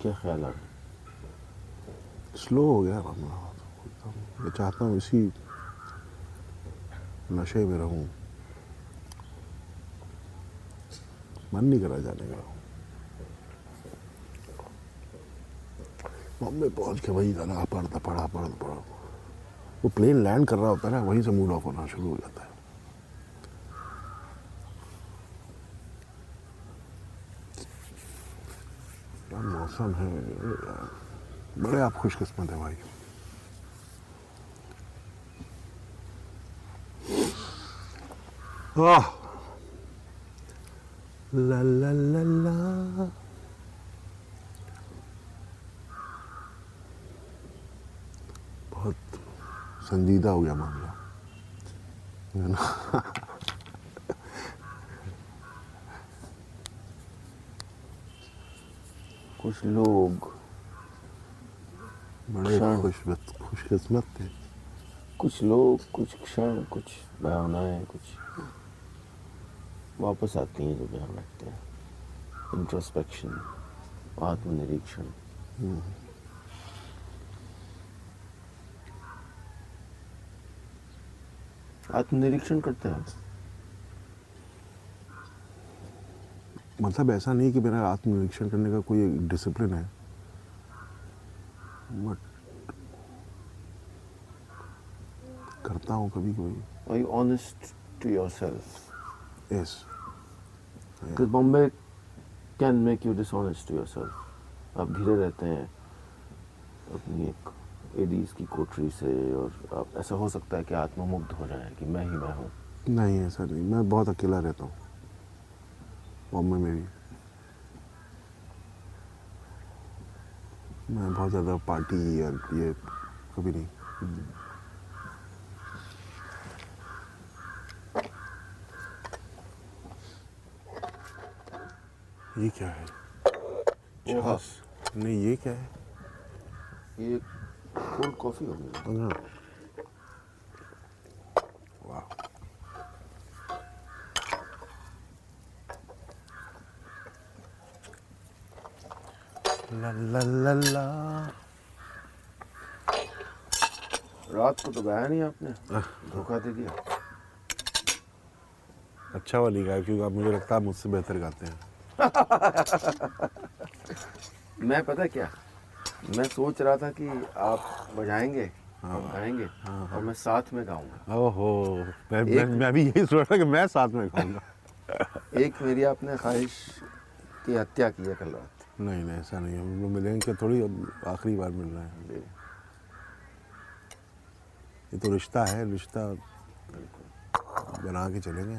क्या ख्याल आ रहा है? स्लो हो गया मामला। मैं चाहता हूँ इसी नशे में रहूं, मन नहीं करा जाने का। बॉम्बे पहुंच के वही गाना पढ़ा। वो प्लेन लैंड कर रहा होता है ना, वहीं से मूड ऑफ होना शुरू हो जाता है। क्या मौसम है, बड़े आप खुशकिस्मत है भाई। आह, ला ला ला ला। बहुत संजीदा हो गया मामला, है ना? कुछ लोग बड़े खुशकिस्मत थे। कुछ लोग, कुछ क्षण, कुछ भावनाएं, कुछ वापस आती हैं जो ध्यान रखते हैं। इंट्रोस्पेक्शन, आत्मनिरीक्षण। आत्मनिरीक्षण करते हैं। मतलब ऐसा नहीं कि मेरा आत्मनिरीक्षण करने का कोई डिसिप्लिन है, बट करता हूँ कभी कभी. Are you honest to yourself? Yes. Because Bombay can make you dishonest to yourself. आप धीरे रहते हैं अपनी एक एडीज की कोठरी से और आप ऐसा हो सकता है कि आत्ममुग्ध हो जाए कि मैं ही मैं हूँ. नहीं ऐसा नहीं, मैं बहुत अकेला रहता हूँ बॉम्बे में भी. मैं बहुत ज़्यादा पार्टी और ये कभी नहीं. ये क्या है? छाछ? नहीं ये क्या है? ये कोल्ड कॉफी होगी. हाँ. वाह. ला ला ला ला. रात को तो गाया नहीं आपने, धोखा दे दिया. अच्छा वाली गाय, क्योंकि आप मुझे लगता है मुझसे बेहतर गाते हैं. मैं पता क्या, मैं सोच रहा था कि आप बजाएंगे और गाएंगे और मैं साथ में गाऊंगा. ओहो, मैं भी यही सोच रहा कि मैं साथ में गाऊंगा. एक मेरी आपने ख्वाहिश की हत्या की है कल रात. नहीं नहीं ऐसा नहीं, हम लोग मिलेंगे थोड़ी, आखिरी बार मिल रहे हैं. ये तो रिश्ता है, रिश्ता बना के चलेंगे.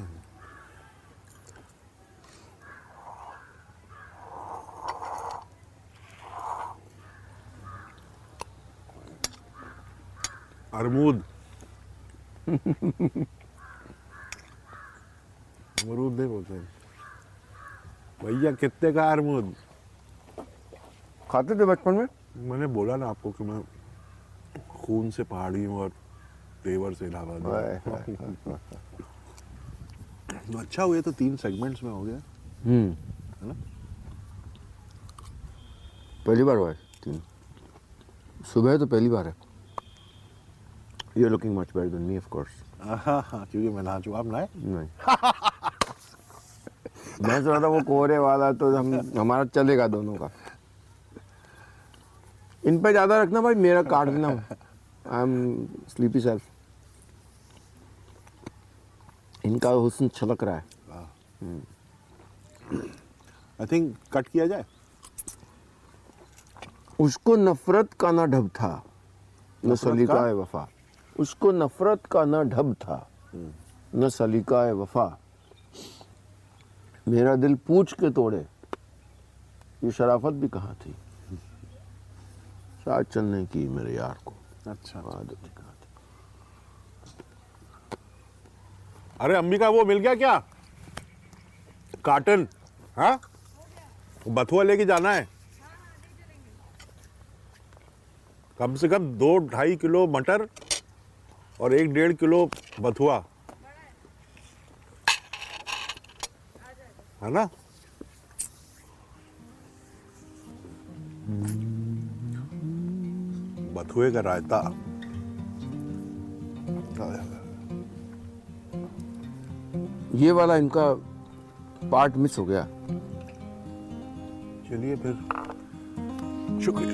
अरमूद. अमरूद नहीं बोलते हैं भैया. कितने का अरमूद? खाते थे बचपन में. मैंने बोला ना आपको कि मैं खून से पहाड़ी हूँ और तेवर से इलाहाबाद. अच्छा हुआ तो 3 सेगमेंट्स में हो गया है ना. पहली बार हुआ है 3. सुबह तो पहली बार है. You're looking much better than me, of course. क्योंकि मैं नाचू, आप नहाए. नहीं. मैं सोच रहा था वो कोहरे वाला तो हमारा चलेगा दोनों का. इन पे ज्यादा रखना भाई, मेरा काट देना. I am sleepy self. इनका हुस्न छलक रहा है. आई थिंक कट किया जाए. उसको नफरत का ना ढब था, न नफरत सलीका का? वफा. उसको नफरत का ना ढब था, न सलीका वफा. मेरा दिल पूछ के तोड़े, ये शराफत भी कहाँ थी. साथ चलने की मेरे यार को अच्छा. आदत ही कहाँ थी. अरे अंबिका, वो मिल गया क्या कार्टन? हाँ, बथुआ लेके जाना है. कम से कम 2-2.5 किलो मटर और 1-1.5 किलो बथुआ, है ना. बथुए का रायता. ये वाला इनका पार्ट मिस हो गया. चलिए फिर, शुक्रिया.